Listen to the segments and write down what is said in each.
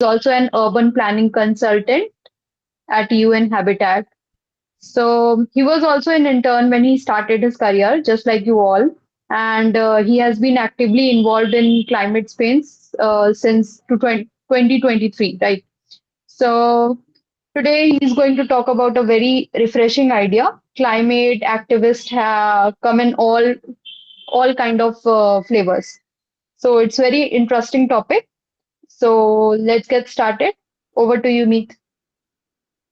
also an urban planning consultant at UN Habitat. So he was also an intern when he started his career, just like you all. And he has been actively involved in climate space since 2023, right? So today he's going to talk about a very refreshing idea. Climate activists have come in all kind of flavors. So it's very interesting topic. So let's get started. Over to you, Meet.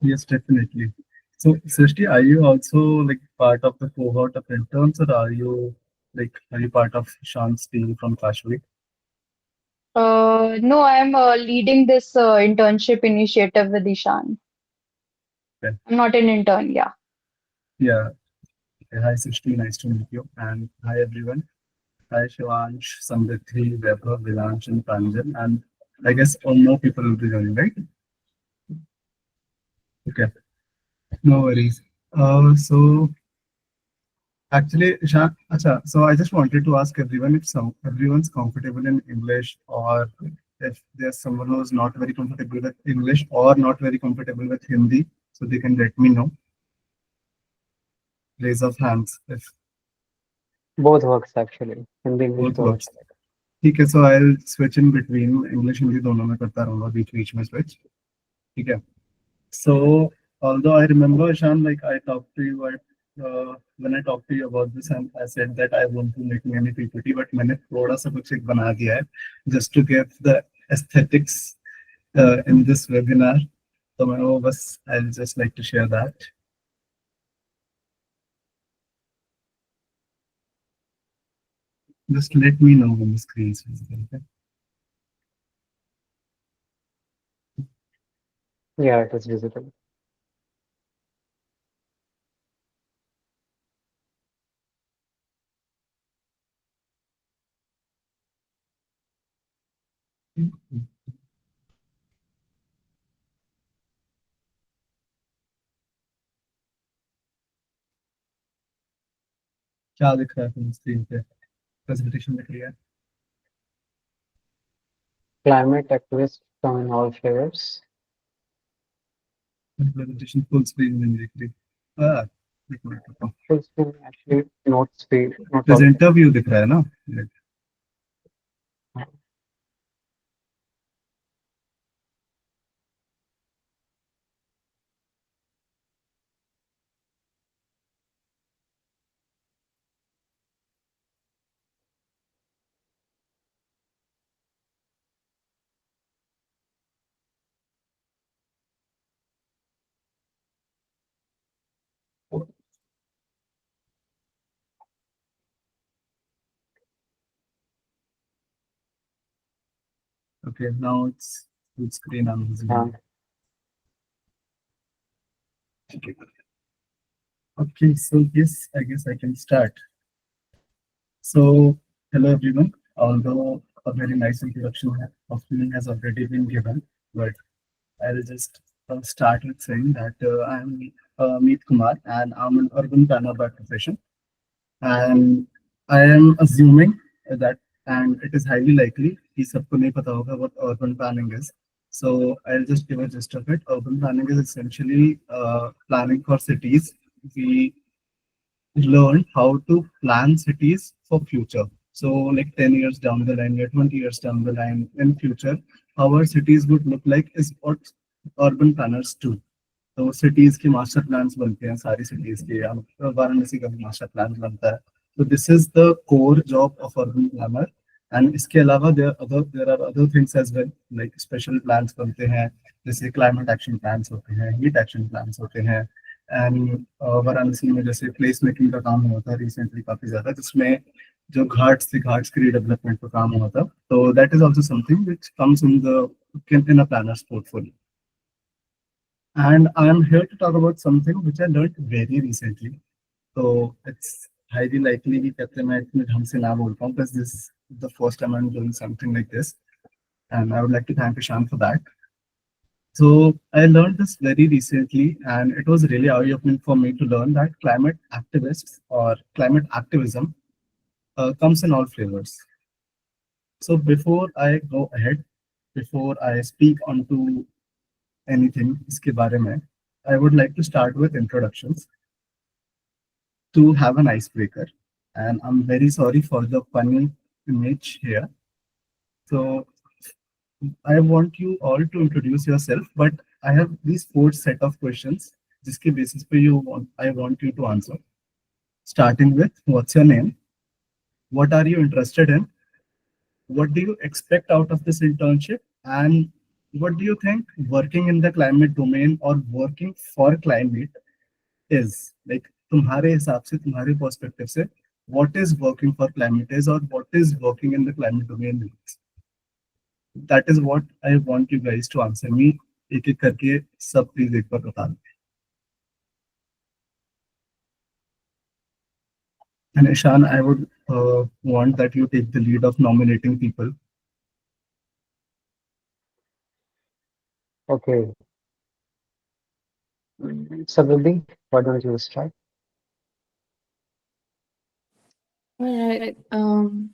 Yes, definitely. So, Srishti, are you also like part of the cohort of interns, or are you part of Shan's team from Kashvi? No, I'm leading this internship initiative with Ishan. Okay. I'm not an intern, yeah. Yeah. Okay. Hi, Srishti. Nice to meet you. And hi, everyone. Hi, Shivansh, Samriddhi, Vaibhav, Vilansh, and Pranjal. And I guess all more people will be joining, right? Okay. No worries. So actually, Ishan, acha, so I just wanted to ask everyone if everyone's comfortable in English, or if there's someone who's not very comfortable with English or not very comfortable with Hindi, so they can let me know. Raise of hands if Both works actually. Hindi, English, both दोनों works. चलेगा. ठीक है, so I'll switch in between English Hindi दोनों में करता रहूंगा, बीच बीच में switch. ठीक है. So, although I remember, Shan, like I talked to you when I talked to you about this, and I said that I want to make many PPT, but मैंने थोड़ा सा कुछ एक बना दिया है just to give the aesthetics in this webinar. तो मैं वो बस I'll just like to share that. Just let me know when the screen is visible. Okay? Yeah, it is visible. क्या दिख रहा है स्क्रीन पे? प्रेजेंटेशन दिख रही है? Climate activists come in all flavors. Presentation full screen में नहीं दिख रही. हाँ, एक मिनट रुको. Full screen actually notes the not all presenter view दिख रहा है ना? Okay, now it's full screen. I'm yeah. using. Okay, so yes, I guess I can start. So, hello everyone. Although a very nice introduction of me has already been given, but I'll just start with saying that I'm Meet Kumar and I'm an urban planner by profession. And I am assuming that, and it is highly likely कि सबको नहीं पता होगा what urban planning is. So I'll just give a gist of it. Urban planning is essentially planning for cities. We learn how to plan cities for future. So like 10 years down the line, or 20 years down the line in future, how our cities would look like is what urban planners do. तो cities के master plans बनते हैं सारी cities के, या वाराणसी का भी master plan बनता है. तो this is the core job of urban planner. And इसके अलावा there are other things as well, like special plans बनते हैं, जैसे क्लाइमेट एक्शन प्लान्स होते हैं, हीट एक्शन प्लान्स होते हैं. एंड वाराणसी में जैसे प्लेस मेकिंग का काम हुआ था रिसेंटली काफी ज्यादा, जिसमें जो घाट्स थे, घाट्स की रीडेवलपमेंट का काम हुआ था. तो that is also something which comes in a planners portfolio. And I'm here to talk about something which I learned very recently. So it's highly likely that मैं इतने ढंग से ना बोल पाऊँ, because this is the first time I'm doing something like this, and I would like to thank Ishan for that. So I learned this very recently, and it was really eye-opening for me to learn that climate activists or climate activism comes in all flavors. So before I go ahead, before I speak onto anything इसके बारे में, I would like to start with introductions to have an icebreaker. And I'm very sorry for the funny image here. So I want you all to introduce yourself, but I have these four set of questions जिसके basis पे I want you to answer. Starting with what's your name? What are you interested in? What do you expect out of this internship? And what do you think working in the climate domain or working for climate is? Like तुम्हारे हिसाब से, तुम्हारे perspective से, what is working for climate is or what is working in the climate domain is? That is what I want you guys to answer me. एक एक करके सब please एक बार बता दें. And Ishan, I would want that you take the lead of nominating people. Okay. Sabri, why don't you start? All right.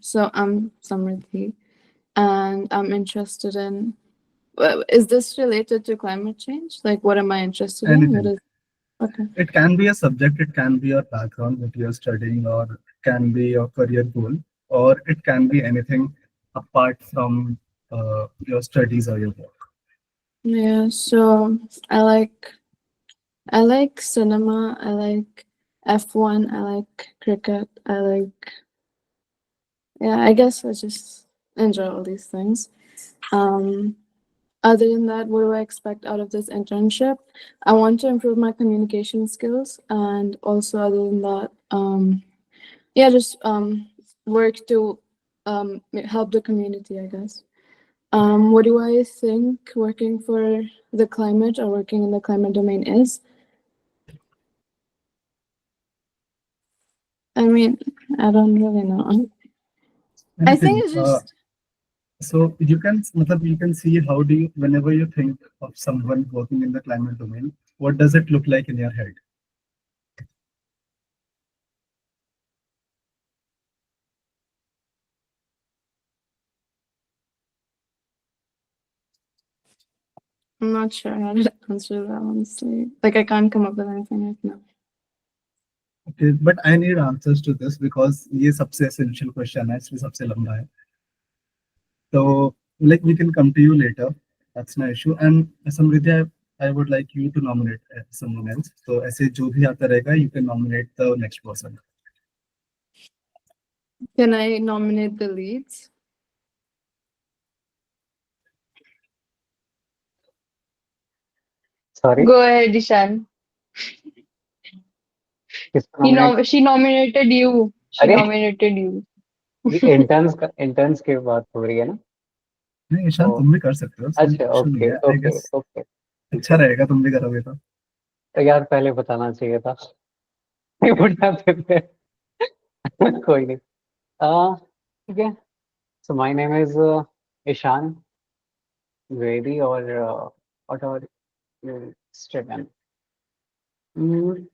So I'm Samriddhi, and I'm interested in. Is this related to climate change? Like, what am I interested in? What Anything. is? Okay. It can be a subject, it can be your background, what you're studying, or can be your career goal, or it can be anything apart from your studies or your work. Yeah. So I like cinema. I like F1. I like cricket. I like. Yeah. I guess I just enjoy all these things. Um. Other than that, what do I expect out of this internship? I want to improve my communication skills, and also other than that, yeah, just work to help the community, I guess. What do I think working for the climate or working in the climate domain is? I mean, I don't really know. I think Anything. it's just So you can, matlab, you can see how do you, whenever you think of someone working in the climate domain, what does it look like in your head? I'm not sure how to answer that honestly. Like I can't come up with anything right now. Okay, but I need answers to this because ये सबसे essential question है, इसलिए सबसे लंबा है. So, like, we can come to you later. That's no issue. And Samridhi, I would like you to nominate someone else. So, ऐसे जो भी आता रहेगा, you can nominate the next person. Can I nominate the leads? Sorry, Go ahead, Ishan. किसको nominate? She nominated you. She अरे nominated you. ये interns की बात हो रही है ना? नहीं, ईशान तो तुम भी कर सकते हो, इसमें अच्छा, इशू नहीं ओके है. आई ओके गेस ओके, ठीक अच्छा है. रहेगा तुम भी करोगे तो. तो यार पहले बताना चाहिए था. ये बुढ़ापे पे. कोई नहीं. ठीक है. So my name is Ishan Vedi or whatever you stick in. Mm,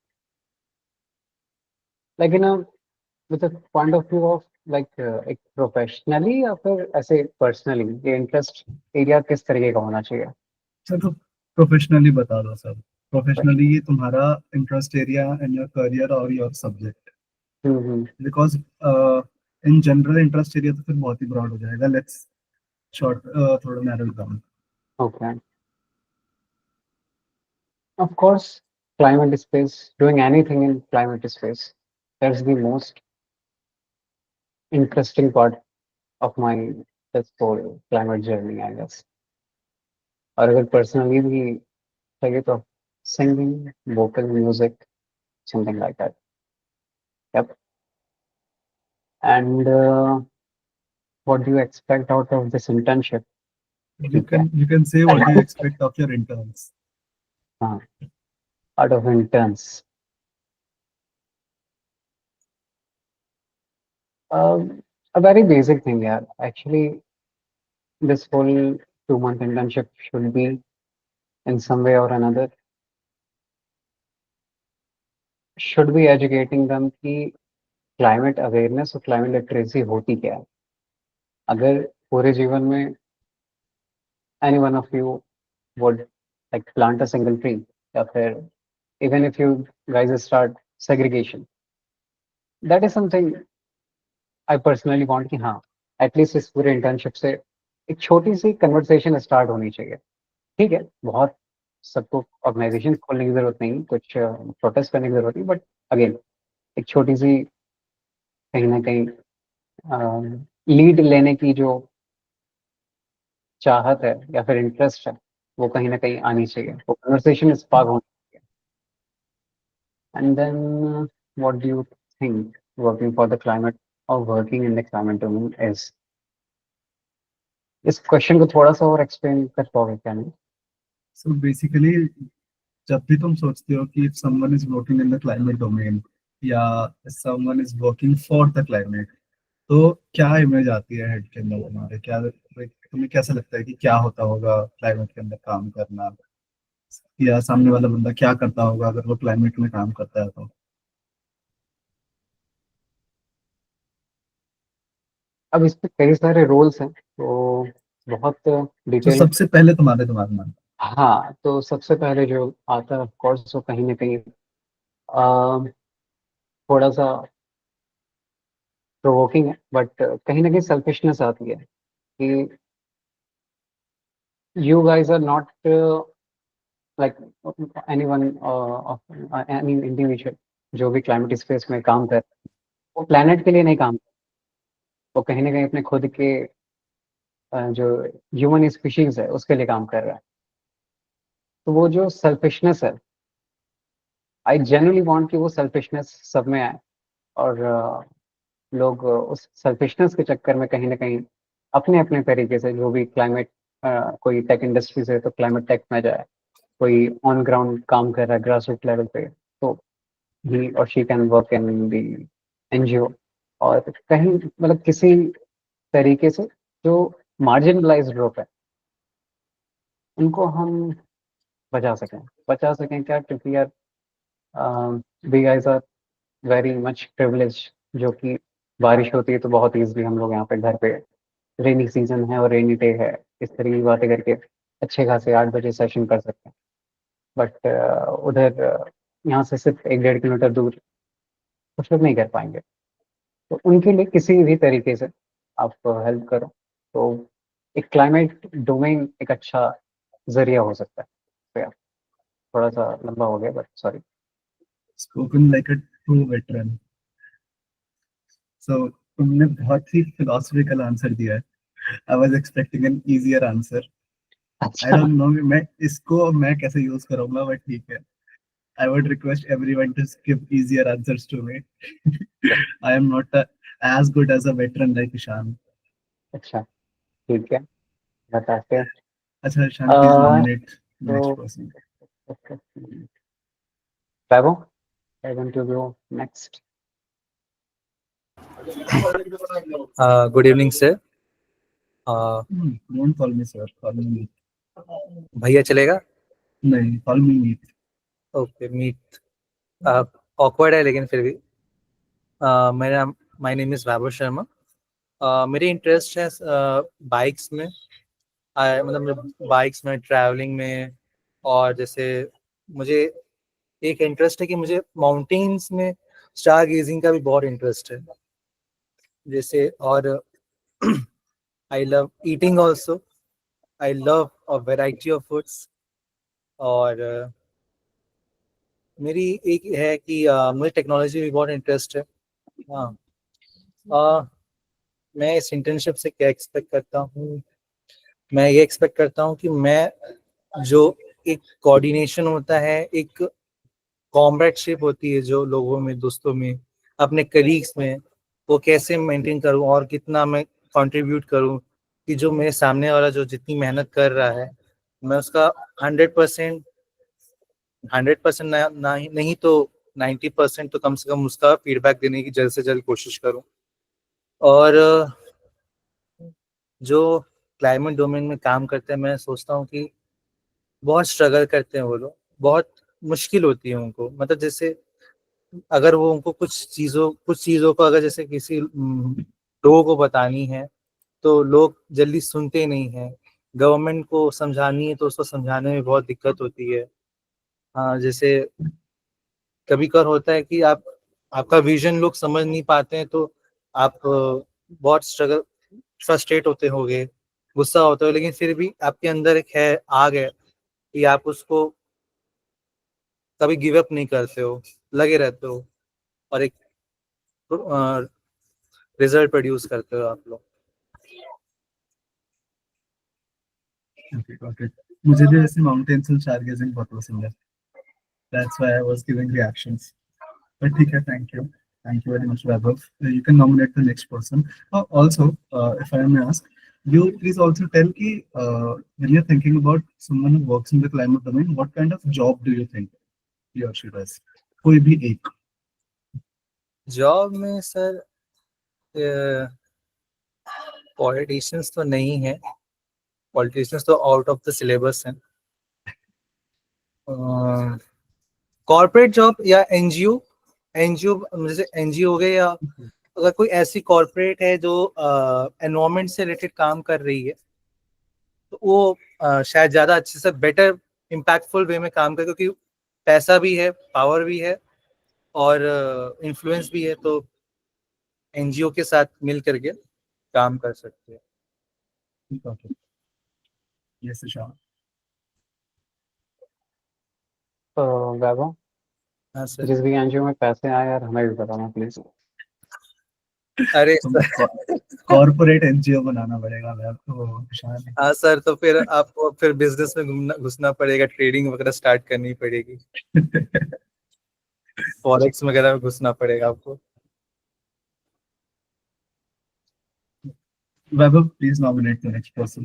like in a with a point of view of like एक professionally या फिर ऐसे personally ये interest area किस तरीके का होना चाहिए? चलो प्रोफेशनली बता दो सर. प्रोफेशनली ये तुम्हारा interest area in your career और your subject. Hmm. Because in general interest area तो फिर बहुत ही ब्रॉड हो जाएगा. लेट्स शॉर्ट थोड़ा narrow down. Okay. Of course, climate space, doing anything in climate space. That's the most interesting part of my this whole climate journey, I guess. और अगर personally भी चाहिए तो singing, vocal music, something like that. Yep. And what do you expect out of this internship? You ठीक है. can say what do you expect of your interns. हाँ, out of interns. A very basic thing, yeah. Actually, this whole 2 month internship should be in some way or another should be educating them कि climate awareness और climate literacy होती क्या है. अगर पूरे जीवन में any one of you would like plant a single tree, या फिर even if you guys start segregation, that is something I personally want कि हाँ एटलीस्ट इस पूरे इंटर्नशिप से एक छोटी सी कन्वर्सेशन स्टार्ट होनी चाहिए। ठीक है, बहुत सबको ऑर्गेनाइजेशन खोलने की जरूरत नहीं, कुछ प्रोटेस्ट करने की जरूरत नहीं, बट अगेन एक छोटी सी कहीं ना कहीं लीड लेने की जो चाहत है या फिर इंटरेस्ट है वो कहीं ना कहीं आनी चाहिए, वो कन्वर्सेशन स्पार्क होनी चाहिए। And then what do you think working for the climate और working in the climate domain is? इस क्वेश्चन को थोड़ा सा और एक्सप्लेन कर पाओगे क्या? नहीं, सो बेसिकली जब भी तुम सोचते हो कि someone is working in the climate domain या someone is working for the climate, तो क्या इमेज आती है हेड के अंदर तुम्हारे? क्या तुम्हें कैसा लगता है कि क्या होता होगा क्लाइमेट के अंदर काम करना, या सामने वाला बंदा क्या करता होगा अगर वो क्लाइमेट में काम करता है तो? अब इस पे कई सारे रोल्स हैं तो बहुत तो डिटेल। सबसे पहले तुम्हारे दिमाग में हाँ, तो सबसे पहले जो आता है ऑफ कोर्स वो कहीं ना कहीं थोड़ा सा प्रोवोकिंग है, बट कहीं ना कहीं सेल्फिशनेस आती है कि you guys are not like anyone of any individual जो भी क्लाइमेट स्पेस में काम कर रहा है, वो प्लेनेट के लिए नहीं काम कर रहा, वो कहीं ना कहीं अपने खुद के जो ह्यूमन स्पीशीज है उसके लिए काम कर रहा है। तो वो जो सेल्फिशनेस है, आई जेन्युइनली वांट कि वो सेल्फिशनेस सब में आए, और लोग उस सेल्फिशनेस के चक्कर में कहीं ना कहीं अपने अपने तरीके से जो भी क्लाइमेट, कोई टेक इंडस्ट्री से तो क्लाइमेट टेक में जाए, कोई ऑन ग्राउंड काम कर रहा है ग्रास रूट लेवल पे, तो ही और she can work in the NGO, और कहीं मतलब किसी तरीके से जो मार्जिनलाइज्ड ग्रुप है उनको हम बचा सकें क्या, क्योंकि यार we guys are very much privilege, जो कि बारिश होती है तो बहुत ईजिली हम लोग यहाँ पे घर पे रेनी सीजन है और रेनी डे है इस तरह की बातें करके अच्छे खासे 8 बजे सेशन कर सकते हैं। बट उधर यहाँ से सिर्फ 1-1.5 किलोमीटर दूर कुछ लोग नहीं कर पाएंगे, तो उनके लिए किसी भी तरीके से आप हेल्प करो तो एक क्लाइमेट डोमेन एक अच्छा जरिया हो सकता है। तो यार थोड़ा सा लंबा हो गया, but sorry. Spoken like a true veteran. So तुमने बहुत ही फिलोसफिकल आंसर दिया है। I was expecting an easier answer. I अच्छा। डोंट नो मैं इसको मैं कैसे यूज करूंगा, बट ठीक है। I would request everyone to give easier answers to me. I am not as good as a veteran like Ishan. अच्छा, ठीक है, बताते हैं। Acha, Ishan, please nominate the next तो person. Vaibhav, I want to go next. Good evening sir. Don't call me sir. Call me Meet. भैया चलेगा? नहीं, call me Meet. Okay, Meet awkward है लेकिन फिर भी। मेरा my name is Vaibhav Sharma. मेरे इंटरेस्ट है बाइक्स में, मतलब बाइक्स में, ट्रैवलिंग में, और जैसे मुझे एक इंटरेस्ट है कि मुझे माउंटेन्स में स्टार गेजिंग का भी बहुत इंटरेस्ट है जैसे। और I love eating also, I love a variety of foods. और मेरी एक है कि मुझे टेक्नोलॉजी में बहुत इंटरेस्ट है। हाँ। अ, मैं इस इंटर्नशिप से क्या एक्सपेक्ट करता हूँ? मैं ये एक्सपेक्ट करता हूँ कि मैं जो एक कोऑर्डिनेशन होता है, एक कॉमरेडशिप होती है जो लोगों में, दोस्तों में, अपने कलीग्स में, वो कैसे मेंटेन करूँ और कितना मैं कंट्रीब्यूट करूँ कि जो मेरे सामने वाला जो जितनी मेहनत कर रहा है मैं उसका 100%, 100% नहीं तो 90% तो कम से कम उसका फीडबैक देने की जल्द से जल्द कोशिश करूं। और जो क्लाइमेट डोमेन में काम करते हैं मैं सोचता हूँ कि बहुत स्ट्रगल करते हैं वो लोग, बहुत मुश्किल होती है उनको। मतलब जैसे अगर वो उनको कुछ चीज़ों को अगर जैसे किसी लोगों को बतानी है तो लोग जल्दी सुनते नहीं हैं, गवर्नमेंट को समझानी है तो उसको समझाने में बहुत दिक्कत होती है। हाँ, जैसे कभी कभार होता है कि आपका विजन लोग समझ नहीं पाते हैं, तो आप बहुत फ्रस्ट्रेट होते होगे, गुस्सा होते हो, लेकिन फिर भी आपके अंदर एक है आग है कि आप उसको कभी गिव अप नहीं करते हो, लगे रहते हो और एक रिजल्ट प्रोड्यूस करते हो आप लोग। Okay, got it. मुझे भी ऐसे माउंटेन्स एंड स्टारगेजिंग बहुत पसंद है. That's why I was giving reactions. But ठीक है, thank you. Thank you very much, Vaibhav. You can nominate the next person. Also, if I may ask, you please also tell कि when you're thinking about someone who works in the climate domain, what kind of job do you think he or she does? कोई भी एक. Job में sir politicians तो नहीं है, politicians तो out of the syllabus हैं। कॉर्पोरेट जॉब या एनजीओ, जैसे एनजीओ हो गए, या अगर कोई ऐसी कॉर्पोरेट है जो एनवायरमेंट से रिलेटेड काम कर रही है, तो वो शायद ज़्यादा अच्छे से बेटर इम्पैक्टफुल वे में काम करे, क्योंकि पैसा भी है, पावर भी है और इन्फ्लुएंस भी है, तो एनजीओ के साथ मिल करके काम कर सकते हैं। Okay. Yes, Ishan. तो वैभव, हाँ सर। जिस भी एनजीओ में पैसे आए यार हमें भी बताना प्लीज। अरे कॉर्पोरेट एनजीओ बनाना पड़ेगा मैं आपको, ईशान. हाँ सर, तो फिर आपको फिर बिजनेस में घुसना पड़ेगा, ट्रेडिंग वगैरह स्टार्ट करनी पड़ेगी, फॉरेक्स वगैरह में घुसना पड़ेगा आपको। Vaibhav, please nominate the next person.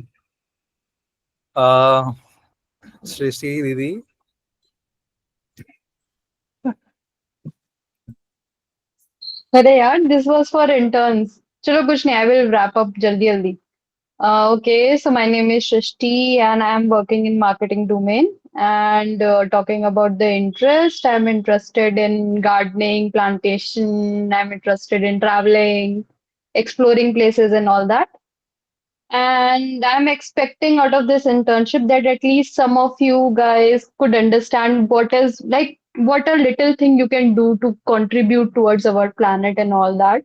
सृष्टि दीदी। अरे यार, दिस वाज फॉर इंटर्न्स. चलो कुछ नहीं, आई विल रैप अप जल्दी जल्दी. Okay, so my name is Shrishti and I am working in marketing domain. And talking about the interest, I'm interested in gardening, plantation. I'm interested in traveling, exploring places and all that. And I'm expecting out of this internship that at least some of you guys could understand what is like what a little thing you can do to contribute towards our planet and all that.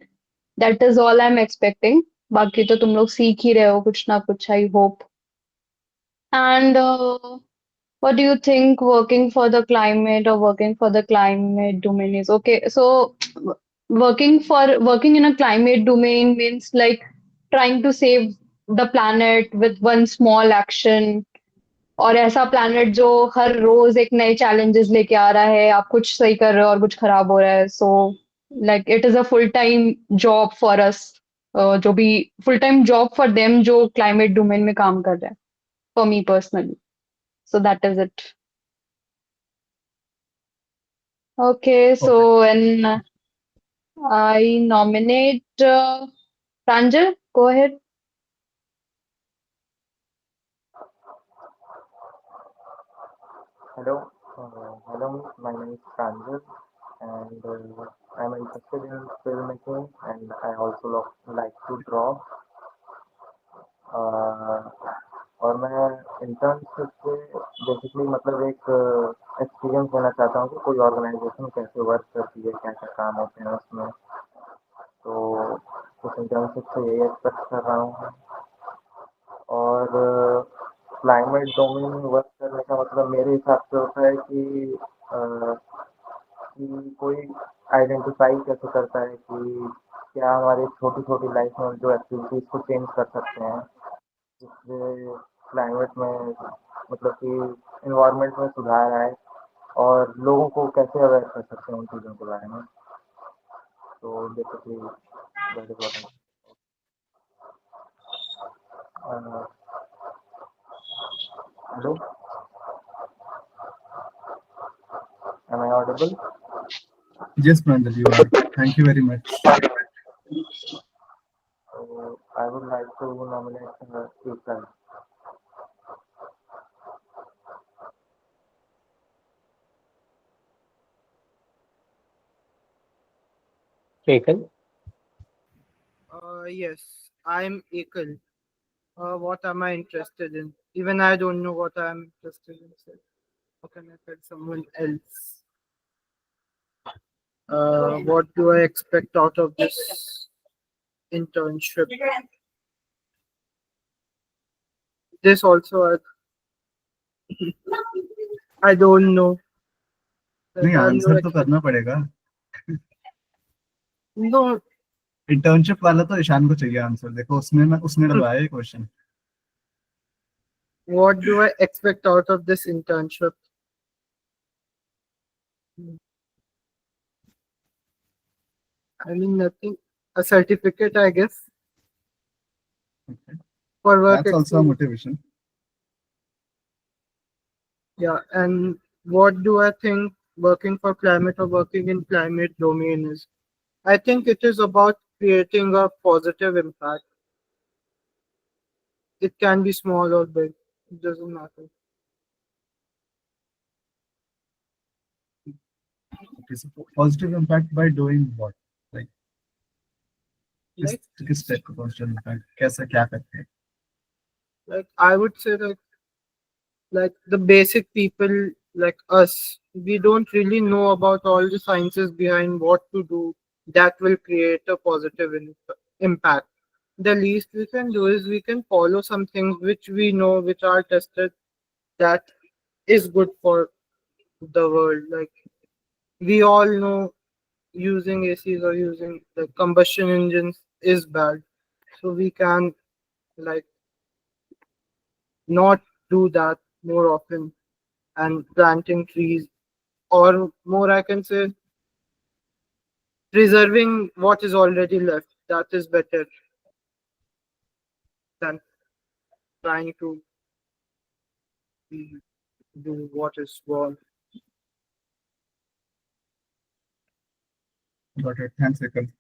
That is all I'm expecting. बाकी तो तुम लोग सीख ही रहे हो कुछ ना कुछ, I hope. And what do you think working for the climate or working for the climate domain is? Okay, so working in a climate domain means like trying to save the planet with one small action. और ऐसा planet जो हर रोज एक नए challenges लेके आ रहा है, आप कुछ सही कर रहे हो और कुछ खराब हो रहा है. So like it is a full time job for us, जो भी full time job for them जो क्लाइमेट डोमेन में काम कर रहे हैं, for me personally. So that is it. Okay, so Perfect. And I nominate Pranjal. Go ahead. Hello, my name is Pranjal, and I'm interested in filmmaking, and I also like to draw. और मैं internship से basically मतलब एक experience लेना चाहता हूँ कि कोई ऑर्गेनाइजेशन कैसे वर्क करती है, क्या क्या काम होते हैं उसमें. तो उस इंटर्नशिप से यही एक्सपेक्ट कर रहा हूँ. और क्लाइमेट डोमेन में वर्क करने का मतलब मेरे हिसाब से होता है कि कोई आइडेंटिफाई कैसे करता है कि क्या हमारी छोटी छोटी लाइफ में जो एक्टिविटीज़ को चेंज कर सकते हैं, जिससे क्लाइमेट में मतलब कि इन्वायरमेंट में सुधार आए, और लोगों को कैसे अवेयर कर सकते हैं उन चीज़ों के बारे में. तो basically that is what I. Hello, am I audible? Yes, Pranjal, you are. Thank you very much. So I would like to nominate Ethan. एकल. Yes, I'm Ekal. What am I interested in? Even I don't know what I'm interested in. So how can I tell someone else? What do I expect out of this internship? This also, I don't know. नहीं, Like, I have no answer तो करना पड़ेगा. no. Internship वाला तो ईशान को चाहिए answer. देखो उसने डलवाया ये question. What do I expect out of this internship? I mean, nothing. A certificate, I guess, Okay. for work That's also a experience. motivation. Yeah, and what do I think working for climate or working in climate domain is? I think it is about creating a positive impact. It can be small or big. It doesn't matter. Okay, so positive impact by doing what? Like Like, किस step का positive impact? कैसा क्या करते हैं? like I would say that like the basic people like us, we don't really know about all the sciences behind what to do that will create a positive impact. The least we can do is we can follow some things which we know, which are tested, that is good for the world. Like we all know using ACs or using the combustion engines is bad. So we can like not do that more often, and planting trees, or more I can say preserving what is already left. That is better than trying to do what is wrong. Got it. Thanks, Vikram.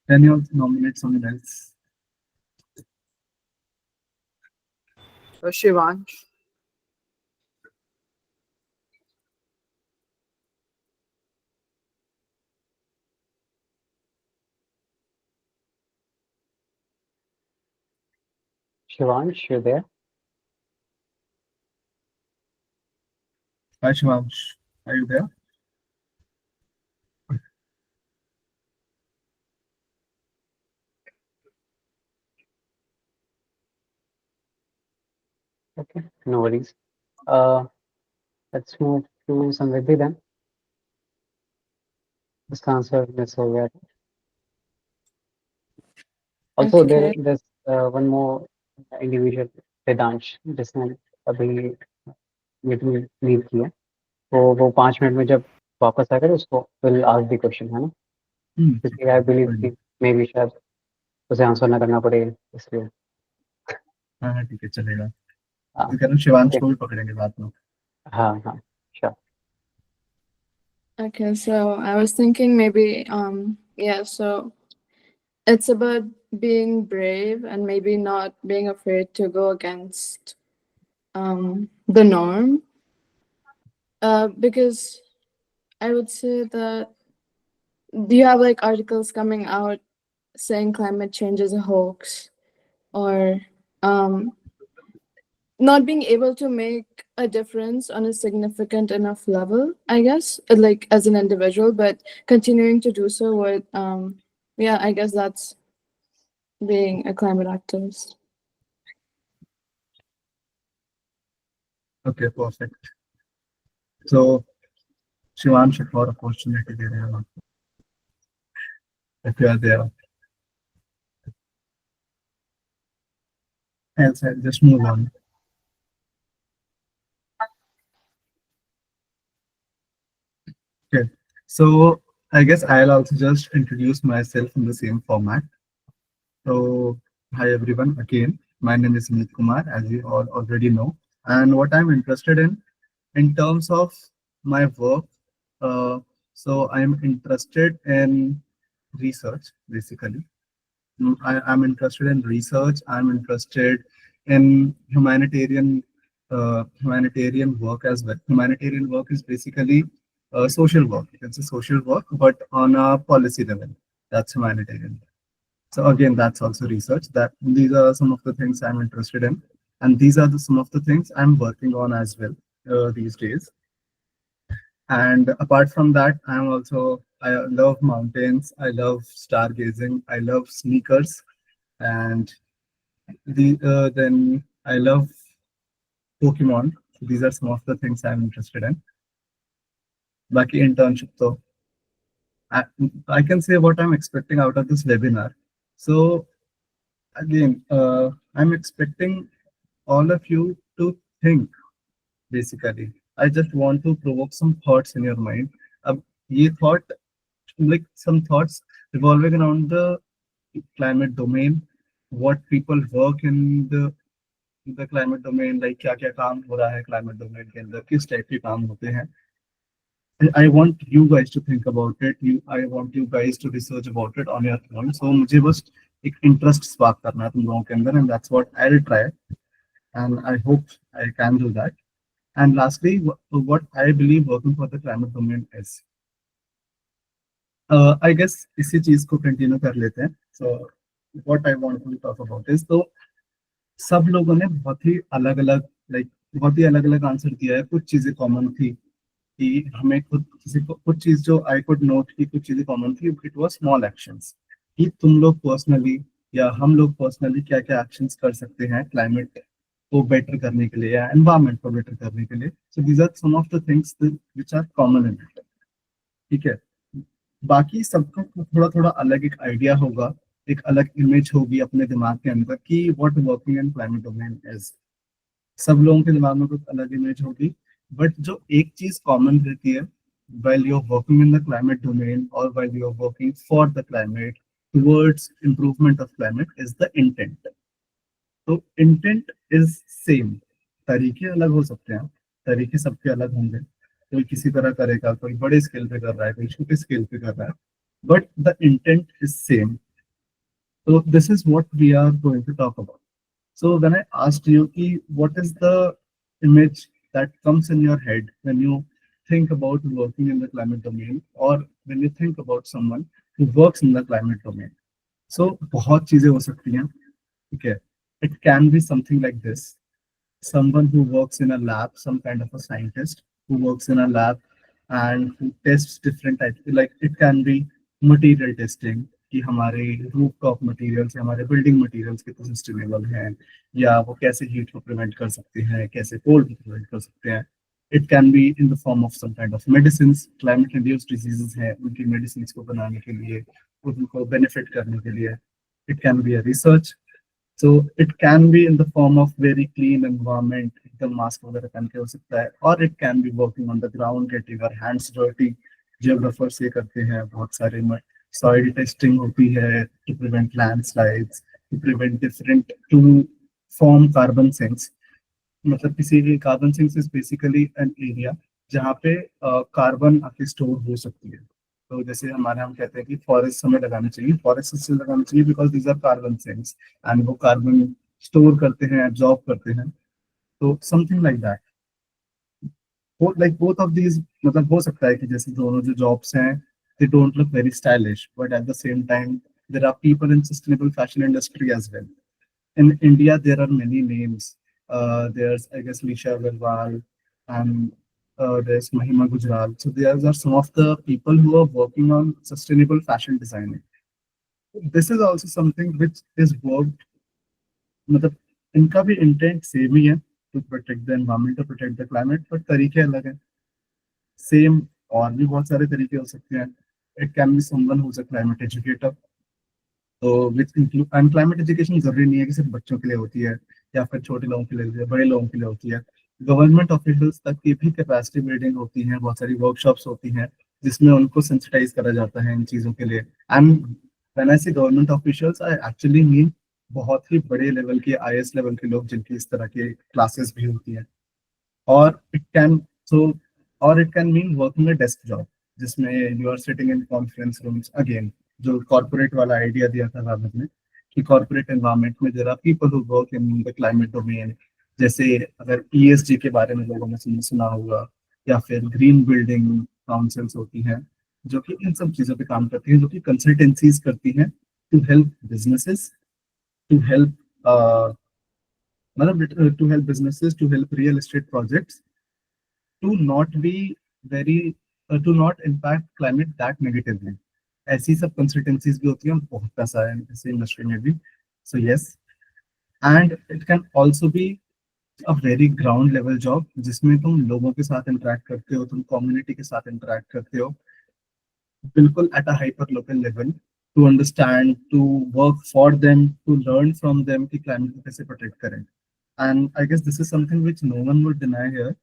Can you also nominate someone else? Shivansh. Shivansh, you there? Hi, Shivansh. Are you there? Okay, no worries. Uh, let's move to Samriddhi then. इसका answer miss हो गया था. Also, Okay. there's one more individual, Vedansh, जिसने अभी meeting leave की है. तो वो 5 मिनट में जब वापस आएगा तो उसको विल आस्क द क्वेश्चन, है ना? क्योंकि आई बिलीव कि मे बी शायद उसे आंसर ना करना पड़े इसलिए. हाँ हाँ, ठीक है, चलेगा. हाँ. तो कह रहा हूँ शिवांश Okay. को भी पकड़ेंगे साथ में. हाँ हाँ, sure. Okay, so I was thinking maybe yeah, so it's about being brave and maybe not being afraid to go against the norm. Because I would say that you have like articles coming out saying climate change is a hoax, or not being able to make a difference on a significant enough level, I guess, like as an individual, but continuing to do so would yeah, I guess that's being a climate activist. Okay, perfect. So Shivansh एक और opportunity दे रहे हैं आपको. If you are there. Else I'll just move on. Okay, so I guess I'll also just introduce myself in the same format. So hi everyone again. My name is Meet Kumar, as you all already know. And what I'm interested in terms of my work, so I'm interested in research basically. I'm interested in research. I'm interested in humanitarian work as well. Humanitarian work is basically social work. It's a social work, but on a policy level. That's humanitarian. So again, that's also research. That these are some of the things I'm interested in, and these are some of the things I'm working on as well these days. And apart from that, I love mountains, I love stargazing, I love sneakers, and then I love Pokemon. So these are some of the things I'm interested in. Back internship, so I, I can say what I'm expecting out of this webinar. So again, I'm expecting all of you to think. Basically, I just want to provoke some thoughts in your mind. ये thought, like some thoughts revolving around the climate domain, what people work in the climate domain, like क्या क्या काम हो रहा है climate domain के अंदर, किस टाइप के काम होते हैं. I want you guys to think about it. I want you guys to research about it on your own. So मुझे बस एक interest spark करना है तुम लोगों के अंदर, and that's what I'll try, and I hope I can do that. And lastly, what I believe working for the climate domain is. I guess इसी चीज को कंटिन्यू कर लेते हैं. So what I want to talk about is, तो सब लोगों ने बहुत ही अलग अलग बहुत ही अलग अलग आंसर दिया है. कुछ चीजें कॉमन थी कि हमें खुद किसी को कुछ चीज जो आई कुड नोट की कुछ चीजें कॉमन थी. इट वाज स्मॉल एक्शंस कि तुम लोग पर्सनली या हम लोग पर्सनली क्या क्या एक्शंस कर सकते हैं क्लाइमेट को बेटर करने के लिए या एनवायरमेंट को बेटर करने के लिए. So these are some of the things which are common in it. ठीक है. बाकी सबको थोड़ा थोड़ा अलग एक आइडिया होगा, एक अलग इमेज होगी अपने दिमाग के अंदर कि what working in climate domain is. सब लोगों के दिमाग में कुछ अलग इमेज होगी, बट जो एक चीज कॉमन रहती है while you're working in the climate domain or while you're working for the climate towards improvement of climate is the intent. तो इंटेंट इज सेम. तरीके अलग हो सकते हैं, तरीके सबके अलग होंगे. कोई किसी तरह करेगा, कोई बड़े स्केल पे कर रहा है, कोई छोटे स्केल पे कर रहा है, but the intent is same. So this is what we are going to talk about. So when I asked you ki what is the image that comes in your head when you think about working in the climate domain or when you think about someone who works in the climate domain. So बहुत चीजें हो सकती हैं. ठीक है. It can be something like this. Someone who works in a lab, some kind of a scientist who works in a lab and who tests different types. Like it can be material testing कि हमारे rooftop materials या हमारे building materials कितने sustainable हैं, या वो कैसे heat को प्रिवेंट कर सकते हैं, कैसे कोल्ड को प्रिवेंट कर सकते हैं. It can be in the form of some kind of medicine. Climate induced diseases हैं, उनकी मेडिसिन को बनाने के लिए, उनको बेनिफिट करने के लिए. It can be a research. So it can be in the form of very clean environment, एकदम मास्क वगैरह पहन के हो सकता है, or it can be working on the ground, getting our hands dirty. Geographers ये करते हैं बहुत सारे. Soil testing होती है to prevent landslides, to prevent different, to form carbon sinks. मतलब किसी भी carbon sinks is basically an area जहाँ पे कार्बन आके स्टोर हो सकती है. तो जैसे हमारे हम कहते हैं कि फॉरेस्ट हमें लगाने चाहिए, फॉरेस्ट इसलिए लगाने चाहिए because these are carbon sinks and वो कार्बन स्टोर करते हैं, एब्जॉर्ब करते हैं. तो something like that. Like both of these, मतलब हो सकता है कि जैसे दोनों जो जॉब्स हैं they don't look very stylish, but at the same time there are people in sustainable fashion industry as well. In India there are many names. There's I guess Lisha Agarwal and there's Mahima Gujral. So these are some of the people who are working on sustainable fashion designing. This is also something which is worked, मतलब इनका भी intent same ही है, to protect the environment, to protect the climate, but तरीके अलग हैं. Same और भी बहुत सारे तरीके हो सकते हैं. It can be someone who's a climate educator. तो which include, and climate education जरूरी नहीं है कि सिर्फ बच्चों के लिए होती है या फिर छोटे लोगों के लिए होती है, बड़े लोगों के लिए होती है. गवर्नमेंट ऑफिशियल्स तक की भी कैपेसिटी बिल्डिंग होती है, बहुत सारी वर्कशॉप्स होती हैं जिसमें उनको सेंसिटाइज करा जाता है इन चीज़ों के लिए. एंड व्हेन आई से government officials, I actually mean बहुत ही बड़े लेवल के IAS लेवल के लोग जिनकी इस तरह के क्लासेस भी होती हैं. और इट कैन सो और it can mean working a desk job जिसमें you are sitting in conference rooms. Again जो कॉर्पोरेट वाला आइडिया दिया था रावत ने कि कॉर्पोरेट एनवायरनमेंट में there are people who work in the climate domain. जैसे अगर ESG के बारे में लोगों ने सुना होगा, या फिर ग्रीन बिल्डिंग काउंसिल्स होती हैं जो कि इन सब चीज़ों पे काम करती हैं, जो कि कंसल्टेंसीज करती हैं to help businesses, to help uh, to help businesses, to help real estate projects, to not be very to not impact climate that negatively. ऐसी सब consultancies भी होती हैं, बहुत पैसा है इस इंडस्ट्री में भी. So yes, and it can also be a very ground level job जिसमें तुम लोगों के साथ interact करते हो, तुम community के साथ interact करते हो, बिल्कुल at a hyper local level, to understand, to work for them, to learn from them कि climate को कैसे protect करें. And I guess this is something which no one would deny here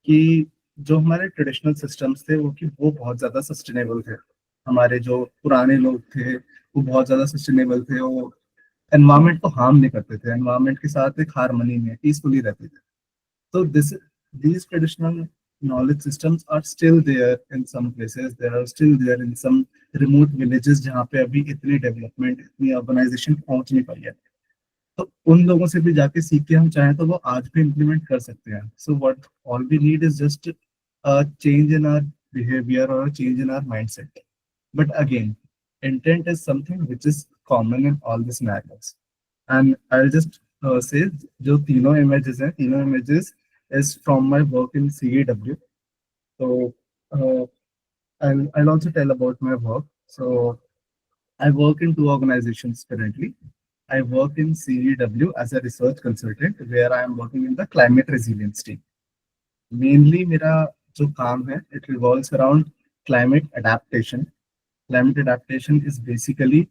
कि जो हमारे ट्रेडिशनल सिस्टम्स थे वो बहुत ज्यादा सस्टेनेबल थे. हमारे जो पुराने लोग थे वो बहुत ज्यादा सस्टेनेबल थे. वो एनवायरमेंट को हार्म नहीं करते थे, एनवायरमेंट के साथ एक हारमनी में पीसफुली रहते थे. So these traditional knowledge systems are still there in some places. They are still there in some remote villages जहाँ पे अभी इतनी डेवलपमेंट, इतनी अर्बनाइजेशन पहुंच नहीं पाई है. तो उन लोगों से भी जाके सीख के हम चाहें तो वो आज भी इम्प्लीमेंट कर सकते हैं. So what all we need is just a change in our behaviour और change in our mindset. But again, intent is something which is common in all the scenarios. And I'll just say जो तीनों images हैं, तीनों images is from my work in CEEW. So I'll also tell about my work. So I work in two organizations currently. I work in CEEW as a research consultant, where I am working in the climate resilience team. Mainly, मेरा जो काम है, it revolves around climate adaptation. Climate adaptation is basically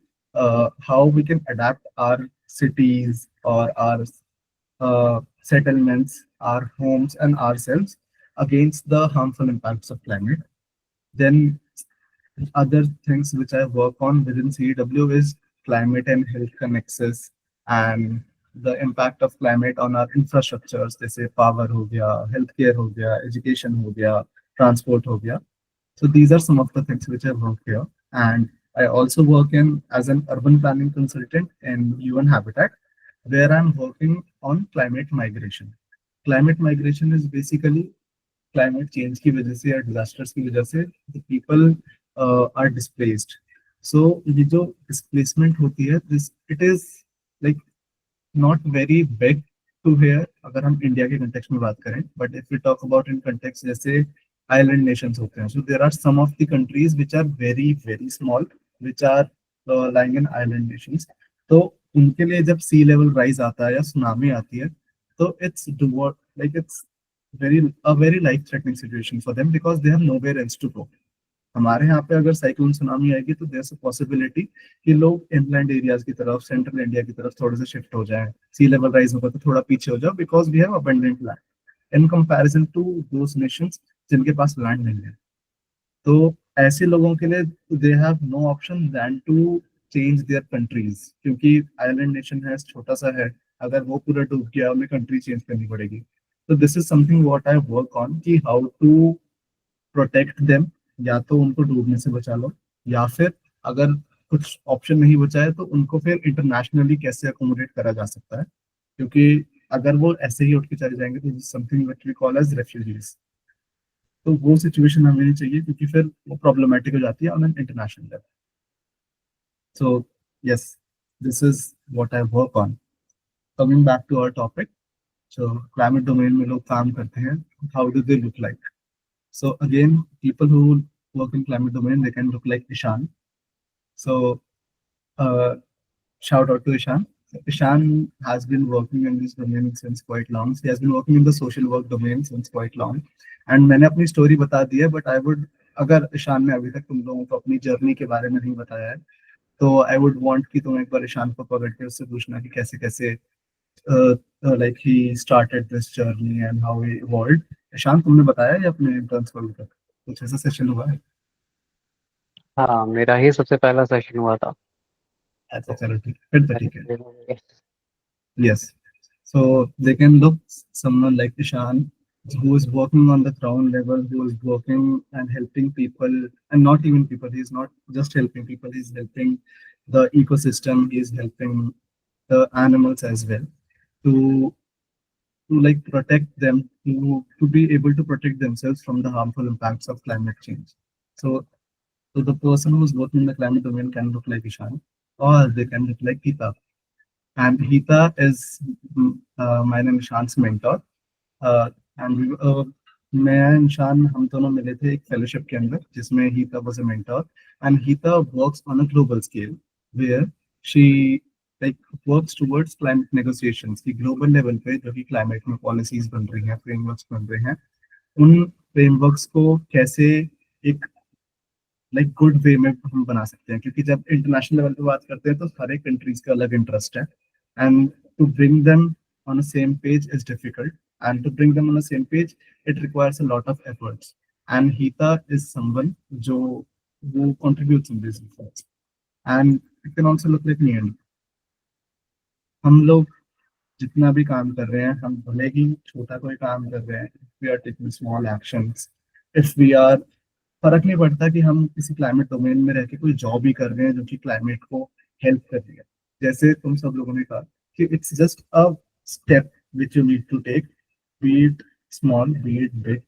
how we can adapt our cities or our settlements, our homes, and ourselves against the harmful impacts of climate. Then other things which I work on within CEW is climate and health connexes and the impact of climate on our infrastructures. जैसे power हो गया, healthcare हो गया, education हो गया, transport हो गया. So these are some of the things which I work here. And I also work in as an urban planning consultant in UN Habitat, where I'm working on climate migration. Climate migration is basically climate change की वजह से या disasters की वजह से the people are displaced. So ये जो displacement होती है, this it is like not very big to hear अगर हम इंडिया के context में बात करें. But if we talk about in context जैसे island nations होते हैं, so there are some of the countries which are very small, which are lying in island nations. तो उनके लिए जब sea level rise आता है या सुनामी आती है, तो it's it's very life threatening situation for them because they have nowhere else to go. हमारे यहाँ पे अगर साइक्लोन सुनामी आएगी तो देयर इज अ पॉसिबिलिटी कि लोग इनलैंड एरियाज की तरफ, सेंट्रल इंडिया की तरफ थोड़े से शिफ्ट हो जाएं. सी लेवल राइज होगा तो थोड़ा पीछे हो जाओ because we have abundant land in comparison to those nations जिनके पास लैंड नहीं है. तो ऐसे लोगों के लिए they have no option than to change their countries, क्योंकि आइलैंड नेशन है, छोटा सा है. अगर वो पूरा डूब गया, उन्हें कंट्री चेंज करनी पड़ेगी. तो this is something what I work on कि हाउ टू प्रोटेक्ट देम. या तो उनको डूबने से बचा लो, या फिर अगर कुछ ऑप्शन नहीं बचा है तो उनको फिर इंटरनेशनली कैसे अकोमोडेट करा जा सकता है, क्योंकि अगर वो ऐसे ही उठ के चले जाएंगे तो something what we call as refugees. तो वो सिचुएशन हमें नहीं चाहिए क्योंकि फिर वो प्रॉब्लमेटिक हो जाती है on an international level. So yes, this is what I work on. Coming back to our topic, जो क्लाइमेट डोमेन में लोग काम करते हैं, how do they look like? So again, people who work in climate domain, they can look like Ishan. So shout out to Ishan. Ishan has been working in this domain since quite long. He has been working in the social work domain since quite long. And मैंने अपनी story बता दी है, but I would, अगर ईशान ने अभी तक तुम लोगों को अपनी जर्नी के बारे में नहीं बताया है, तो I would want कि तुम एक बार ईशान को पकड़ के उससे पूछना कि कैसे कैसे like he started this journey and how he evolved. Ishan, तुमने बताया या अपने इंटर्न्स को तक कुछ ऐसा सेशन हुआ है? हाँ, मेरा ही सबसे पहला सेशन हुआ था. अच्छा, चलो ठीक, फिर तो ठीक है. Yes, so they can look someone like Ishan who is working on the ground level, who is working and helping people, and not even people. He is not just helping people; he is helping the ecosystem. He is helping the animals as well to like protect them, to be able to protect themselves from the harmful impacts of climate change. So the person who's working in the climate domain can look like Ishan. or they can look like Hita. And Hita is my name is Shan's mentor. And मैं इंशान हम दोनों मिले थे एक fellowship के अंदर जिसमें Heeta was a mentor and Heeta works on a global scale where she like works towards climate negotiations की ग्लोबल लेवल पे जो कि क्लाइमेट में पॉलिसीज बन रही हैं फ्रेमवर्क्स बन रहे हैं उन फ्रेमवर्क्स को कैसे एक लाइक गुड वे में हम बना सकते हैं क्योंकि जब इंटरनेशनल लेवल पे बात करते हैं तो हर एक कंट्रीज का अलग इंटरेस्ट है and to bring them on a same page is difficult and to bring them on the same page it requires a lot of efforts and Hita is someone jo who contributes in these efforts and it can also look like me and हम लोग जितना भी काम कर रहे हैं हम भले ही छोटा कोई काम कर रहे हैं we are taking small actions if we are फर्क नहीं पड़ता कि हम किसी क्लाइमेट डोमेन में रह के कोई जॉब ही कर रहे हैं जो कि क्लाइमेट को हेल्प कर रही है जैसे तुम सब लोगों ने कहा कि it's just a step which you need to take be it small be it big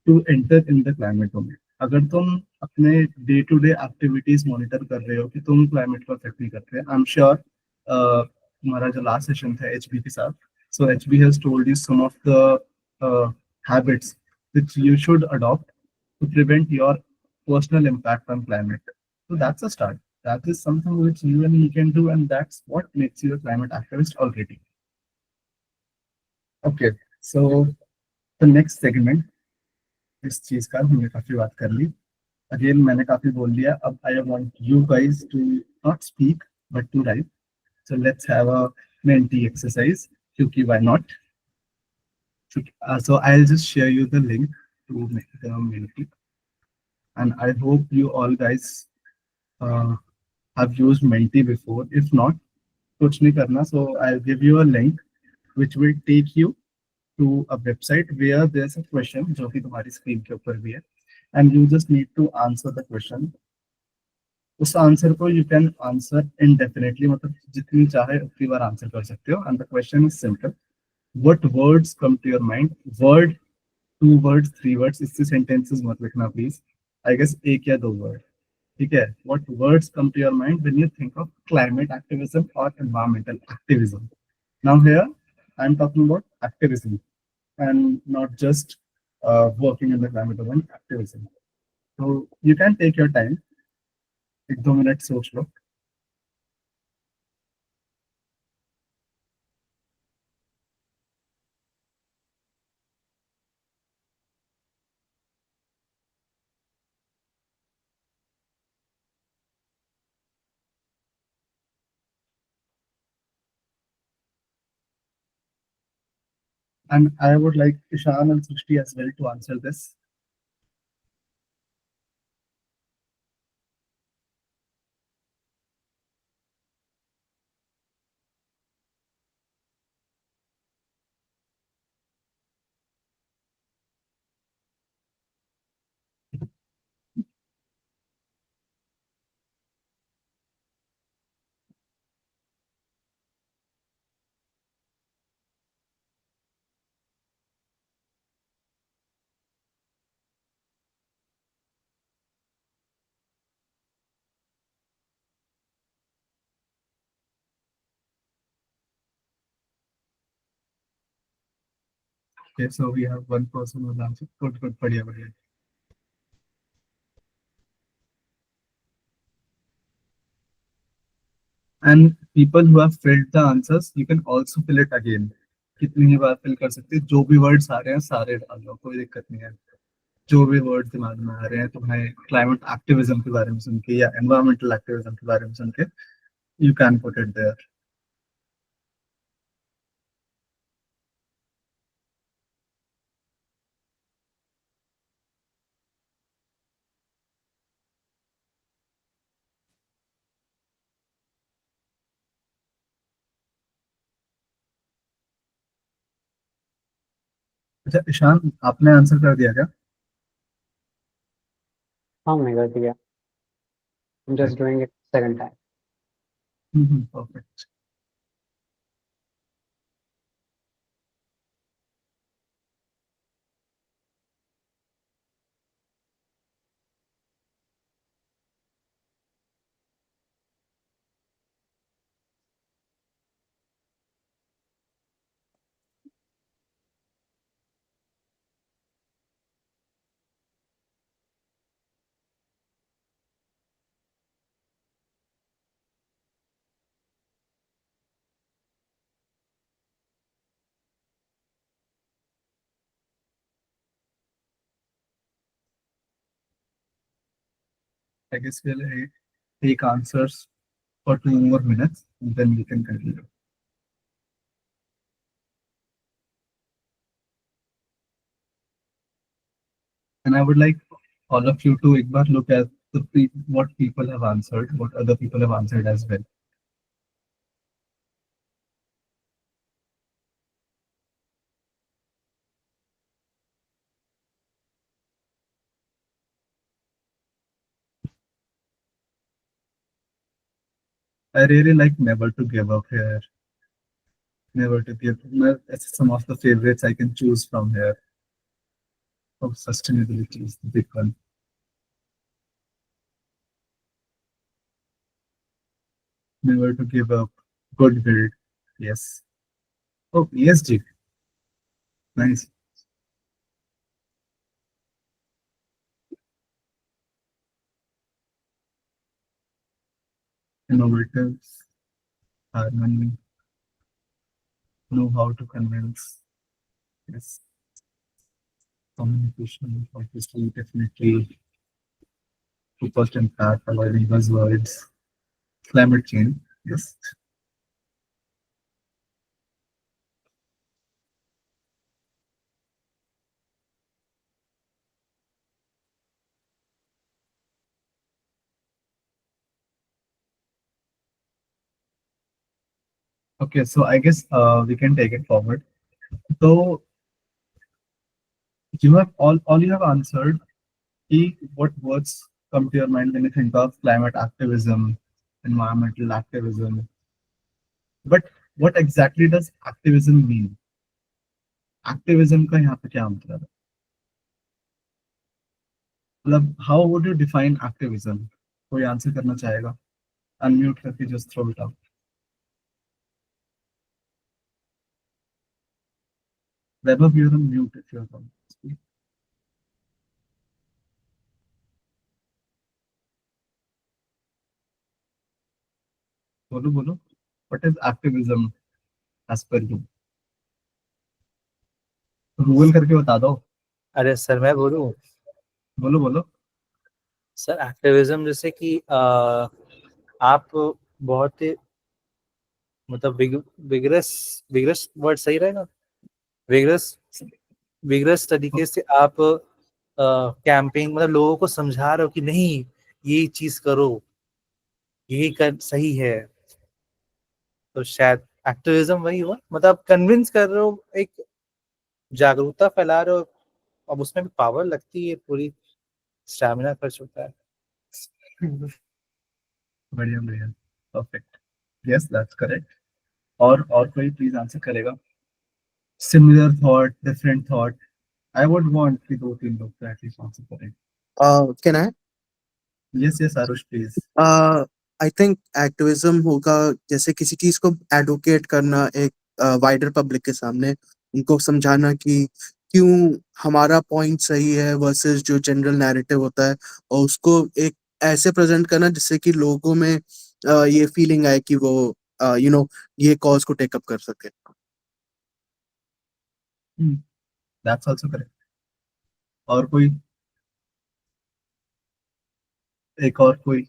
to enter in the climate domain अगर तुम अपने day to day activities monitor कर रहे हो कि तुम क्लाइमेट को अफेक्ट नहीं कर रहे आई एम श्योर हमारा जो लास्ट सेशन था एचबी के साथ so HB has told you some of the habits which you should adopt to prevent your personal impact on climate. So that's a start. That is something which you and me can do, and that's what makes you a climate activist already. Okay, so the next segment इस चीज का हमने काफी बात कर ली again मैंने काफी बोल लिया अब I want you guys to not speak but to write so let's have a Menti exercise क्योंकि why not so I'll just share you the link to make the menti and I hope you all guys uh, have used menti before if not कुछ नहीं करना so I'll give you a link which will take you to a website where there's a question जो कि तुम्हारी screen के ऊपर भी है and you just need to answer the question उस आंसर को you can answer indefinitely मतलब जितनी चाहे उतनी बार आंसर कर सकते हो and the question is simple what words come to your mind word two words three words इससे sentences मत लिखना please I guess एक या दो word ठीक है what words come to your mind when you think of climate activism or environmental activism now here I'm talking about activism and not just working in the climate domain activism so you can take your time एक दो minute सोच लो and I would like Ishan and Srishti as well to answer this. Okay, so we have one person who will answer. Good, बढ़िया, बढ़िया. And people who have filled the answers, you can also fill it again. कितनी ही बार fill कर सकते हैं जो भी words आ रहे हैं सारे डाल लो कोई दिक्कत नहीं है जो भी वर्ड दिमाग में आ रहे हैं तुम्हें क्लाइमेट एक्टिविज्म के बारे में सुन के या एनवायरमेंटल एक्टिविज्म के बारे में सुन के you can put it there अच्छा ईशान आपने आंसर कर दिया क्या हाँ मैं कर दिया I'm just doing it second time. Perfect I guess we'll take answers for 2 more minutes, and then we can continue. And I would like all of you to एक बार look at what people have answered, what other people have answered as well. I really like never to give up here. Never to give. That's some of the favorites I can choose from here. Oh, sustainability is the big one. Never to give up. Good build. Yes. Oh, ESG. Nice. Innovative. Harmony. Know how to convince. Yes. Communication, obviously, definitely. Focused impact, avoiding buzzwords. Climate change. Yes. Okay, so I guess we can take it forward. So you have all you have answered. What words come to your mind when you think of climate activism, environmental activism? But what exactly does activism mean? Activism का यहाँ पे क्या मतलब है? मतलब how would you define activism? कोई answer करना चाहेगा? Unmute करके just throw it out. Webber, you're on mute if you're on. बोलो बोलो. What is activism as per you? Google करके बता दो. अरे सर मैं बोलूं बोलो बोलो. सर एक्टिविज्म जैसे कि आप बहुत ही मतलब विगरस विगरस वर्ड सही रहेगा विगरस विगरस तरीके से आप कैंपेन मतलब लोगों को समझा रहे हो कि नहीं ये चीज करो यही कर सही है तो शायद एक्टिविज्म वही हुआ मतलब आप कन्विंस कर रहे हो एक जागरूकता फैला रहे हो अब उसमें भी पावर लगती है पूरी स्टैमिना खर्च होता है बढ़िया बढ़िया. Perfect. Yes, that's correct. और कोई प्लीज आंसर करेगा? Similar thought, different thought. I would want कि दो तीन लोग तो at least आंसर करें. Can I? Yes, yes, Arush, please. I think activism होगा जैसे किसी चीज को एडवोकेट करना एक वाइडर पब्लिक के सामने उनको समझाना कि क्यों हमारा पॉइंट सही है वर्सेस जो जनरल नैरेटिव होता है और उसको एक ऐसे प्रेजेंट करना जिससे कि लोगों में ये फीलिंग आए कि वो ये कॉज को टेकअप कर सके. That's also correct. और कोई एक और कोई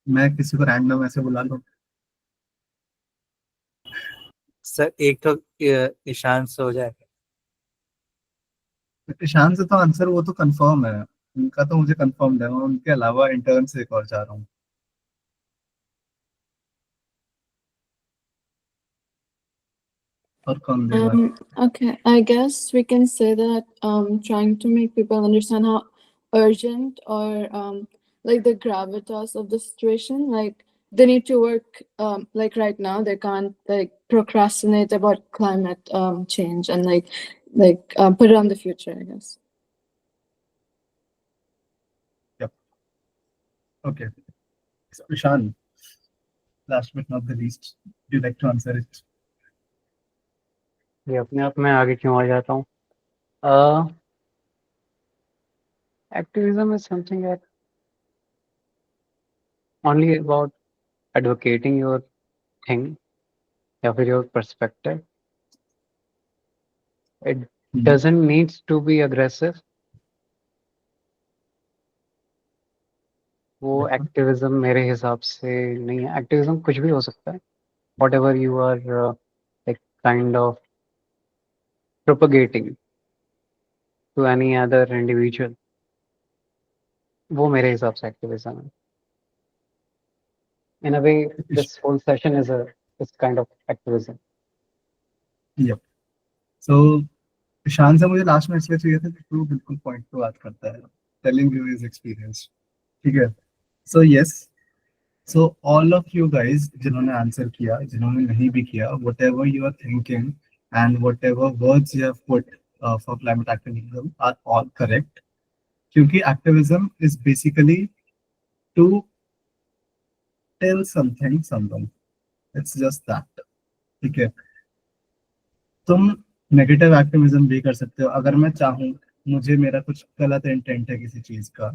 मैं किसी को रैंडम ऐसे बुला लूं. सर एक तो ईशान से हो जाए ईशान से तो आंसर वो तो कंफर्म है. उनका तो मुझे कंफर्म है. मैं उनके अलावा इंटर्न से एक और चाह रहा हूँ. और कौन देगा? Okay, I guess we can say that trying to make people understand how urgent or like the gravitas of the situation, like they need to work like right now. They can't like procrastinate about climate change and put it on the future, I guess. Yep. Okay. So, Ishan, last but not the least, do you like to answer it? ये अपने आप में आगे क्यों आ जाता हूँ. Activism is something that only about advocating your thing या फिर your perspective. It Mhm. doesn't needs to be aggressive. वो बिल्कुल। एक्टिविज्म मेरे हिसाब से नहीं है। एक्टिविज्म कुछ भी हो सकता है, whatever you are like kind of propagating to any other individual, वो मेरे हिसाब से एक्टिविज्म है। In a way, this whole session is kind of activism. Yep. So Ishan से मुझे लास्ट में इसलिए चाहिए था कि तू बिल्कुल पॉइंट पे बात करता है, टेलिंग यू हिज एक्सपीरियंस। ठीक है। So yes, so all of you guys जिन्होंने आंसर किया, जिन्होंने नहीं भी किया, whatever you are thinking and whatever words you have put for climate activism are all correct, क्योंकि activism is basically to tell something someone, it's just that. ठीक है। तुम नेगेटिव एक्टिविज्म भी कर सकते हो अगर मैं चाहूँ, मुझे मेरा कुछ गलत इंटेंट है किसी चीज का,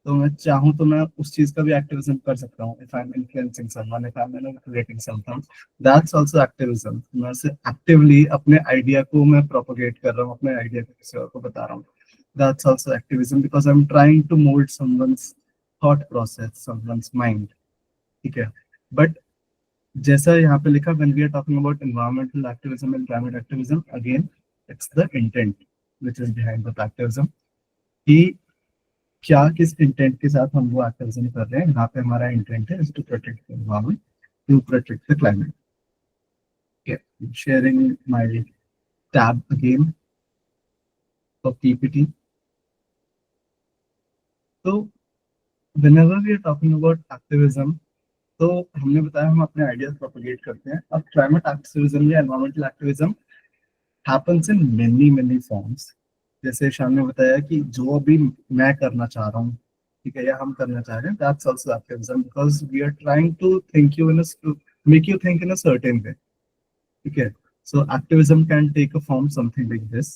तो मैं चाहूँ तो मैं उस चीज का भी एक्टिविज्म कर सकता हूँ। If I am influencing someone, if I am manipulating something, that's also activism. मैं से एक्टिवली अपने आइडिया को मैं प्रोपोगेट कर रहा हूँ, अपने आइडिया को किसी और को बता रहा हूँ। That's also activism because I am trying to mould someone's thought process, someone's mind. ठीक है। बट जैसा यहाँ पे लिखा, when we are talking about environmental activism and climate activism, again it's the intent which is behind the activism, कि क्या किस intent के साथ हम वो एक्टिविज्म कर रहे हैं। यहाँ पे हमारा इंटेंट है to protect the environment, to protect the climate. Sharing my tab again for PPT. तो whenever we are talking about activism, तो हमने बताया हम अपने आइडियाज प्रोपोगेट करते हैं। अब क्लाइमेट एक्टिविज्म या environmental activism happens in many forms। जैसे शाम ने बताया कि जो अभी मैं करना चाह रहा हूँ, ठीक है, या हम करना चाह रहे हैं, that's also activism because we are trying to think you in a make you think in a certain way। ठीक है। So activism can take a form something like this,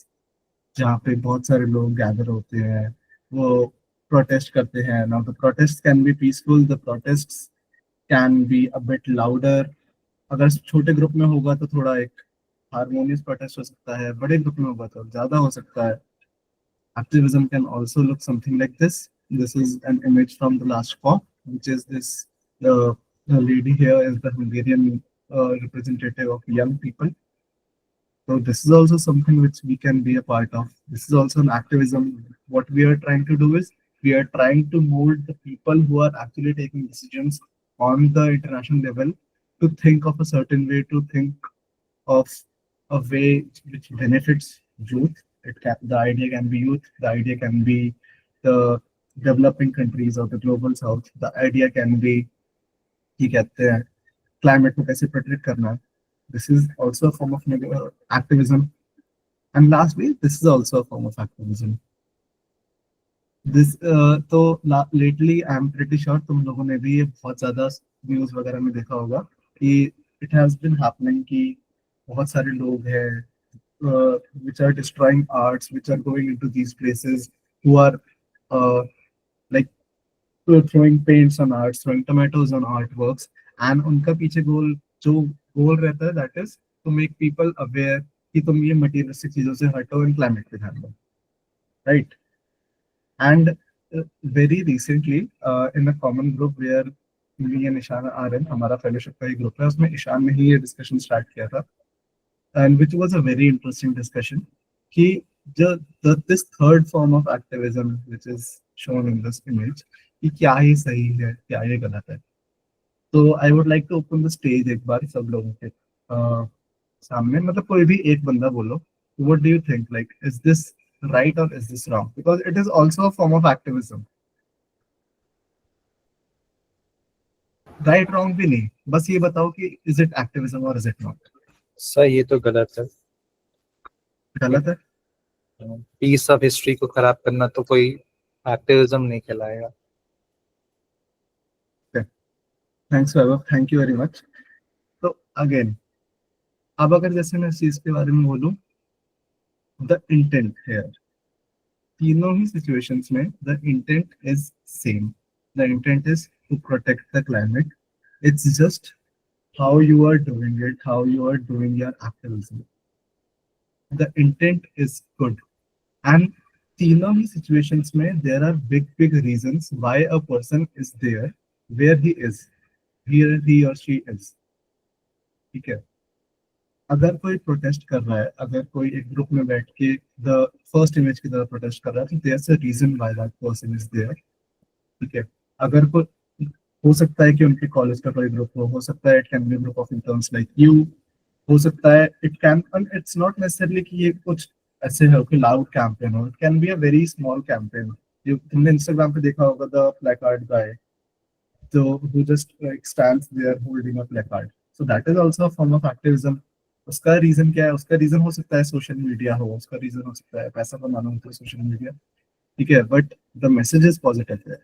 जहाँ पे बहुत सारे लोग गैदर होते हैं, वो प्रोटेस्ट करते हैं। Now the protests can be peaceful, the protests can be a bit louder। अगर छोटे ग्रुप में होगा तो थोड़ा एक हारमोनियस प्रोटेस्ट हो सकता है, बड़े ग्रुप में होगा तो ज्यादा हो सकता है। Activism can also look something like this. This is an image from the last COP, which is this. The lady here is the Hungarian representative of young people. So this is also something which we can be a part of. This is also an activism. What we are trying to do is we are trying to mold the people who are actually taking decisions on the international level to think of a certain way, to think of a way which benefits youth. The idea can be youth, the idea can be the developing countries or the global south, the idea can be कि कहते हैं climate को कैसे protect करना है. This is also a form of activism. And lastly, this is also a form of activism. This तो lately I am pretty sure तुम लोगों ने भी ये बहुत ज्यादा न्यूज वगैरह में देखा होगा कि it has been happening कि बहुत सारे लोग हैं which are destroying arts, which are going into these places, who are uh, like throwing paints on arts, throwing tomatoes on artworks, and उनका पीछे गोल जो गोल रहता है that is to make people aware कि तुम ये materialistic चीजों से हटो and climate पे ध्यान दो, right? And very recently in a common group where me and Ishan are in, हमारा fellowship का ही ग्रुप है, उसमें ईशान ने ही ये डिस्कशन स्टार्ट किया था, and which was a very interesting discussion कि this third form of activism which is shown in this image कि क्या ये सही है, क्या ये गलत है। तो I would like to open the stage एक बार सब लोगों के सामने, मतलब कोई भी एक बंदा बोलो, what do you think, like is this right or is this wrong, because it is also a form of activism। right wrong भी नहीं, बस ये बताओ कि is it activism or is it not। Sir ये तो गलत है। गलत है। पीस ऑफ हिस्ट्री को खराब करना तो कोई एक्टिविज्म नहीं कहलाएगा। Thanks Vaibhav, thank you very much. तो अगेन अब अगर जैसे मैं इस चीज के बारे में बोलूं, द इंटेंट हेयर, तीनों ही सिचुएशंस में the intent is same. The intent is to protect the climate. It's just how you are doing it, how you are doing your activism. the intent is good. And तीनों ही situations में there are big reasons why a person is there where he is, where he or she is. ठीक है, अगर कोई protest कर रहा है, अगर कोई एक ग्रुप में बैठ के द फर्स्ट इमेज की तरह प्रोटेस्ट कर रहा है, तो there a reason why that person is there. ठीक है, अगर कोई, हो सकता है कि उनके कॉलेज का कोई ग्रुप हो सकता है it can B group of interns like you, हो सकता है it can, it's not necessarily कि ये कुछ ऐसे है कि लाउड कैंपेन हो, it can B a very small campaign. तुमने इंस्टाग्राम पे देखा होगा the placard guy, so who just like stands there holding a placard. So that is also a form of activism. उसका रीजन क्या है? उसका reason हो सकता है सोशल मीडिया हो, उसका रीजन हो सकता है पैसा कमाना हो तो सोशल मीडिया. ठीक है, but the message is positive है.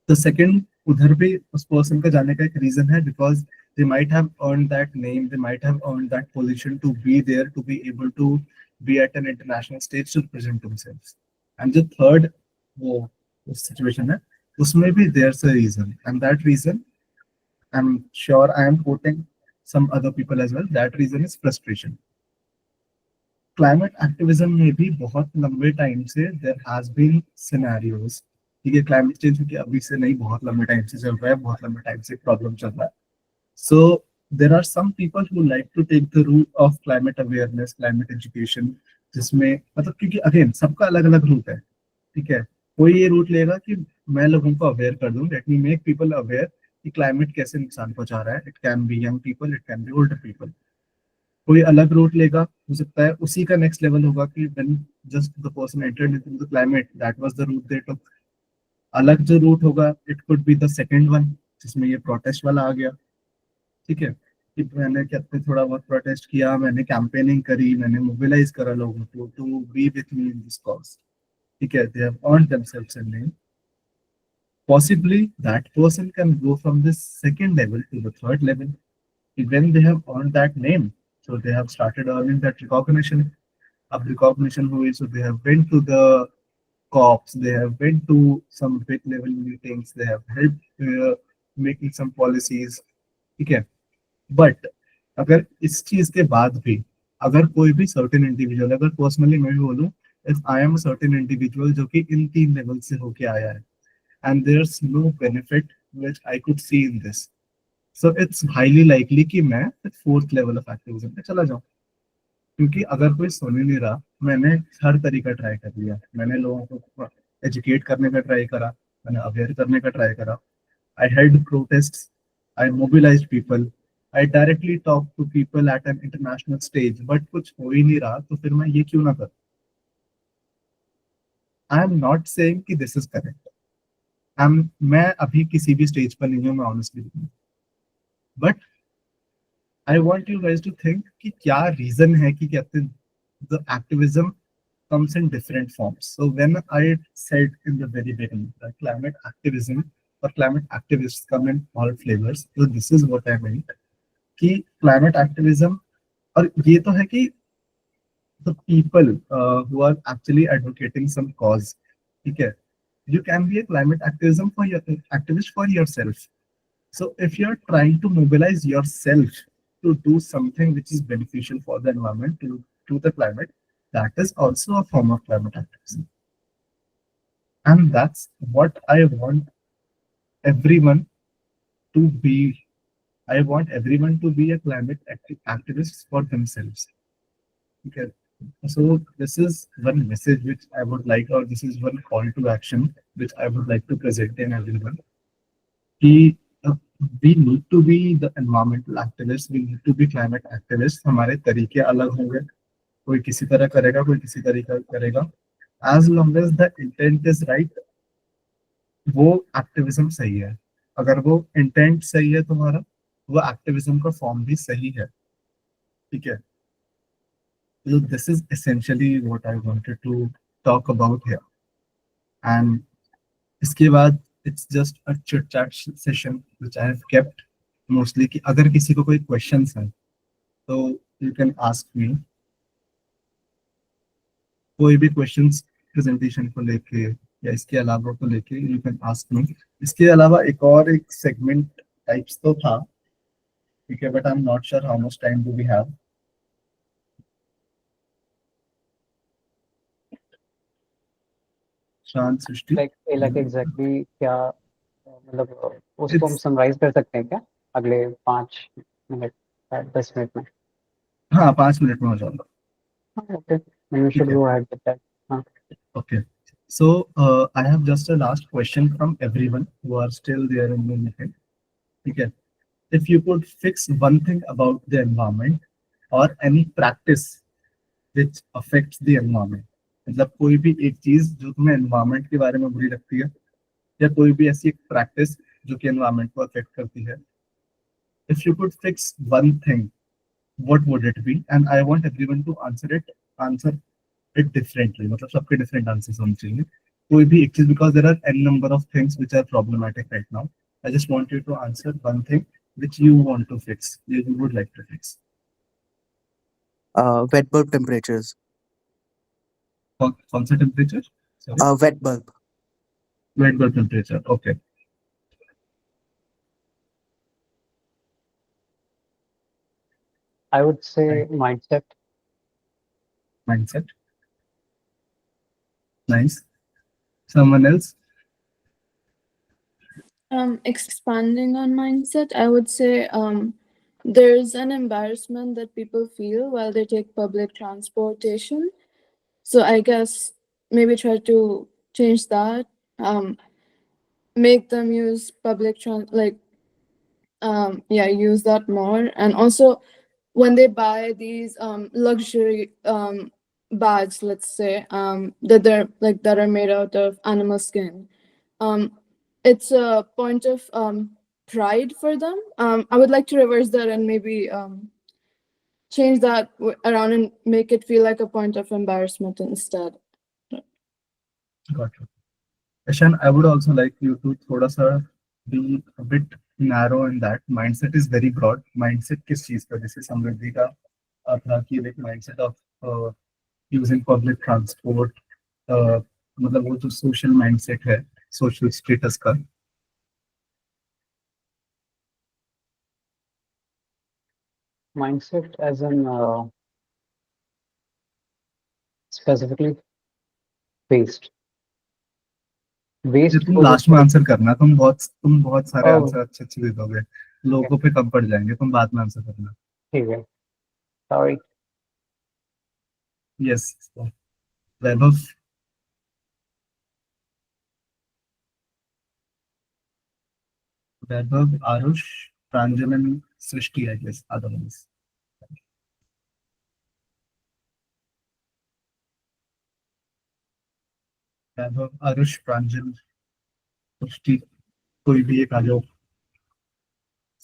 द सेकंड, उधर भी उस पर्सन का जाने का एक रीजन है, because they might have earned that name, they might have earned that position to be there, to be able to be at an international stage to represent themselves. And the third वो उस situation है, उसमें भी there's a reason, and that reason, I'm sure I am quoting some other people as well, that reason is frustration. Climate activism में भी बहुत लंबे time से देयर हैज बीन सिनेरियोज. ठीक है, क्लाइमेट चेंज क्योंकि अभी से नहीं, बहुत लंबे टाइम से चल रहा है, बहुत लंबे टाइम से प्रॉब्लम चल रहा है. So there are some people who like to take the route of climate awareness, climate education, जिसमें मतलब क्योंकि अगेन सबका अलग अलग रूट है. ठीक है, कोई ये रूट लेगा कि मैं लोगों को अवेयर कर दूं, let me make people aware कि क्लाइमेट कैसे नुकसान पहुंचा रहा है. It can be young people, it can be older people. कोई अलग रूट लेगा, हो सकता है उसी का नेक्स्ट लेवल होगा कि when just the person entered into the climate, that was the route they took. अलग जो रूट होगा, it could be the second one, जिसमें ये प्रोटेस्ट वाला आ गया. ठीक है, कि मैंने कहते थोड़ा बहुत प्रोटेस्ट किया, मैंने कैंपेनिंग करी, मैंने मोबिलाइज करा लोगों को to be with me in this cause. ठीक है, they have earned themselves a name. Possibly that person can go from this second level to the third level. When they have earned that name, so they have started earning that recognition. Ab recognition hui, so they have went to the cops, they have went to some big level meetings, they have helped making some policies. ठीक है, but अगर इस चीज के बाद भी अगर कोई भी सर्टेन इंडिविजुअल, अगर पर्सनली मैं भी बोलूं, if I am a certain individual जो कि इन 3 लेवल से होके आया है, and there's no benefit which I could see in this, so it's highly likely कि मैं फोर्थ लेवल ऑफ एक्टिविज्म पे चला जाऊं. क्योंकि अगर कोई सुन ही नहीं रहा, मैंने हर तरीका ट्राई कर लिया, मैंने लोगों को एजुकेट करने का ट्राई करा, मैंने अवेयर करने का ट्राई करा, I held protests, I mobilized people, I directly talked to people at an international stage, but कुछ हो ही नहीं रहा, तो फिर मैं ये क्यों ना करूं? I am not saying कि this is correct. मैं अभी किसी भी स्टेज पर नहीं हूँ, मैं honestly, but I want you guys to think कि क्या रीजन है कि कहते हैं the activism comes in different forms. So when I said in the very beginning that climate activism or climate activists come in all flavors, so this is what I meant कि climate activism, और ये तो है कि the people who are actually advocating some cause. ठीक है, you can be a climate activism for your activist for yourself. So if you're trying to mobilize yourself to do something which is beneficial for the environment, to the climate, that is also a form of climate activism. And that's what I want everyone to be. I want everyone to be a climate activist for themselves. Okay. So this is one message which I would like, or this is one call to action which I would like to present in everyone. कि we need to be the environmental activists, we need to be climate activists. हमारे तरीके अलग होंगे, कोई किसी तरह करेगा, कोई किसी तरीका करेगा. As long as the intent is right, वो एक्टिविज्म सही है. अगर वो इंटेंट सही है तुम्हारा, वो एक्टिविज्म का फॉर्म भी सही है. ठीक है, so this is essentially what I wanted to talk about here. And इसके बाद it's just a chit chat session which I have kept mostly कि अगर किसी को कोई questions हैं तो you can ask me. कोई भी questions presentation को लेके या इसके अलावा को लेके you can ask me. इसके अलावा एक segment types तो था, ठीक है, but I'm not sure how much time do we have. शांत सृष्टि लाइक एग्जैक्टली क्या मतलब उसको हम इट्स समराइज कर सकते हैं क्या अगले 5 मिनट 10 मिनट में? हाँ 5 मिनट में हो जाएगा. हाँ ओके, वी शुड ठीक है. Go ahead with that. हाँ Okay. So I have just a last question from everyone who are still there in the meeting. Okay. If you could fix one thing about the environment or any practice which affects the environment, मतलब कोई भी एक चीज जो तुम्हें environment के बारे में बुरी लगती है या कोई भी ऐसी एक प्रैक्टिस जो कि एनवायरनमेंट को अफेक्ट करती है. If you could fix one thing, what would it be? And I want everyone to answer it differently. मतलब सबके different answers होने चाहिए. कोई भी एक चीज, because there are n number of things which are problematic right now. I just want you to answer one thing which you want to fix, you would like to fix. Wet bulb temperatures. कौन सा temperature? Sorry. Wet bulb. Wet bulb temperature. Okay. I would say Right. Mindset. Mindset. Nice. Someone else? Expanding on mindset, I would say there's an embarrassment that people feel while they take public transportation. So I guess maybe try to change that. Make them use use that more. And also when they buy these luxury bags, let's say, that are made out of animal skin, it's a point of pride for them. I would like to reverse that and maybe change that around and make it feel like a point of embarrassment instead. Got you. Ishan, I would also like you to थोड़ा सा be a bit narrow in that. Mindset is very broad. Mindset किस चीज का? जैसे समृद्धि का था कि like mindset of using public transport, मतलब वो जो social mindset है, social status का. Mindset as in specifically waste. ये Waste तुम को लास्ट में जैसे आंसर करना. तुम बहुत सारे ओह आंसर अच्छे अच्छे दे दोगे, लोगों पे कम पड़ जाएंगे. तुम बाद में आंसर करना. ठीक है, sorry. Yes. Vaibhav. Vaibhav, Aarush, Pranjal and Srishti, I guess, otherwise. Vaibhav, Aarush, Pranjal, Srishti, कोई भी एक आ जाओ.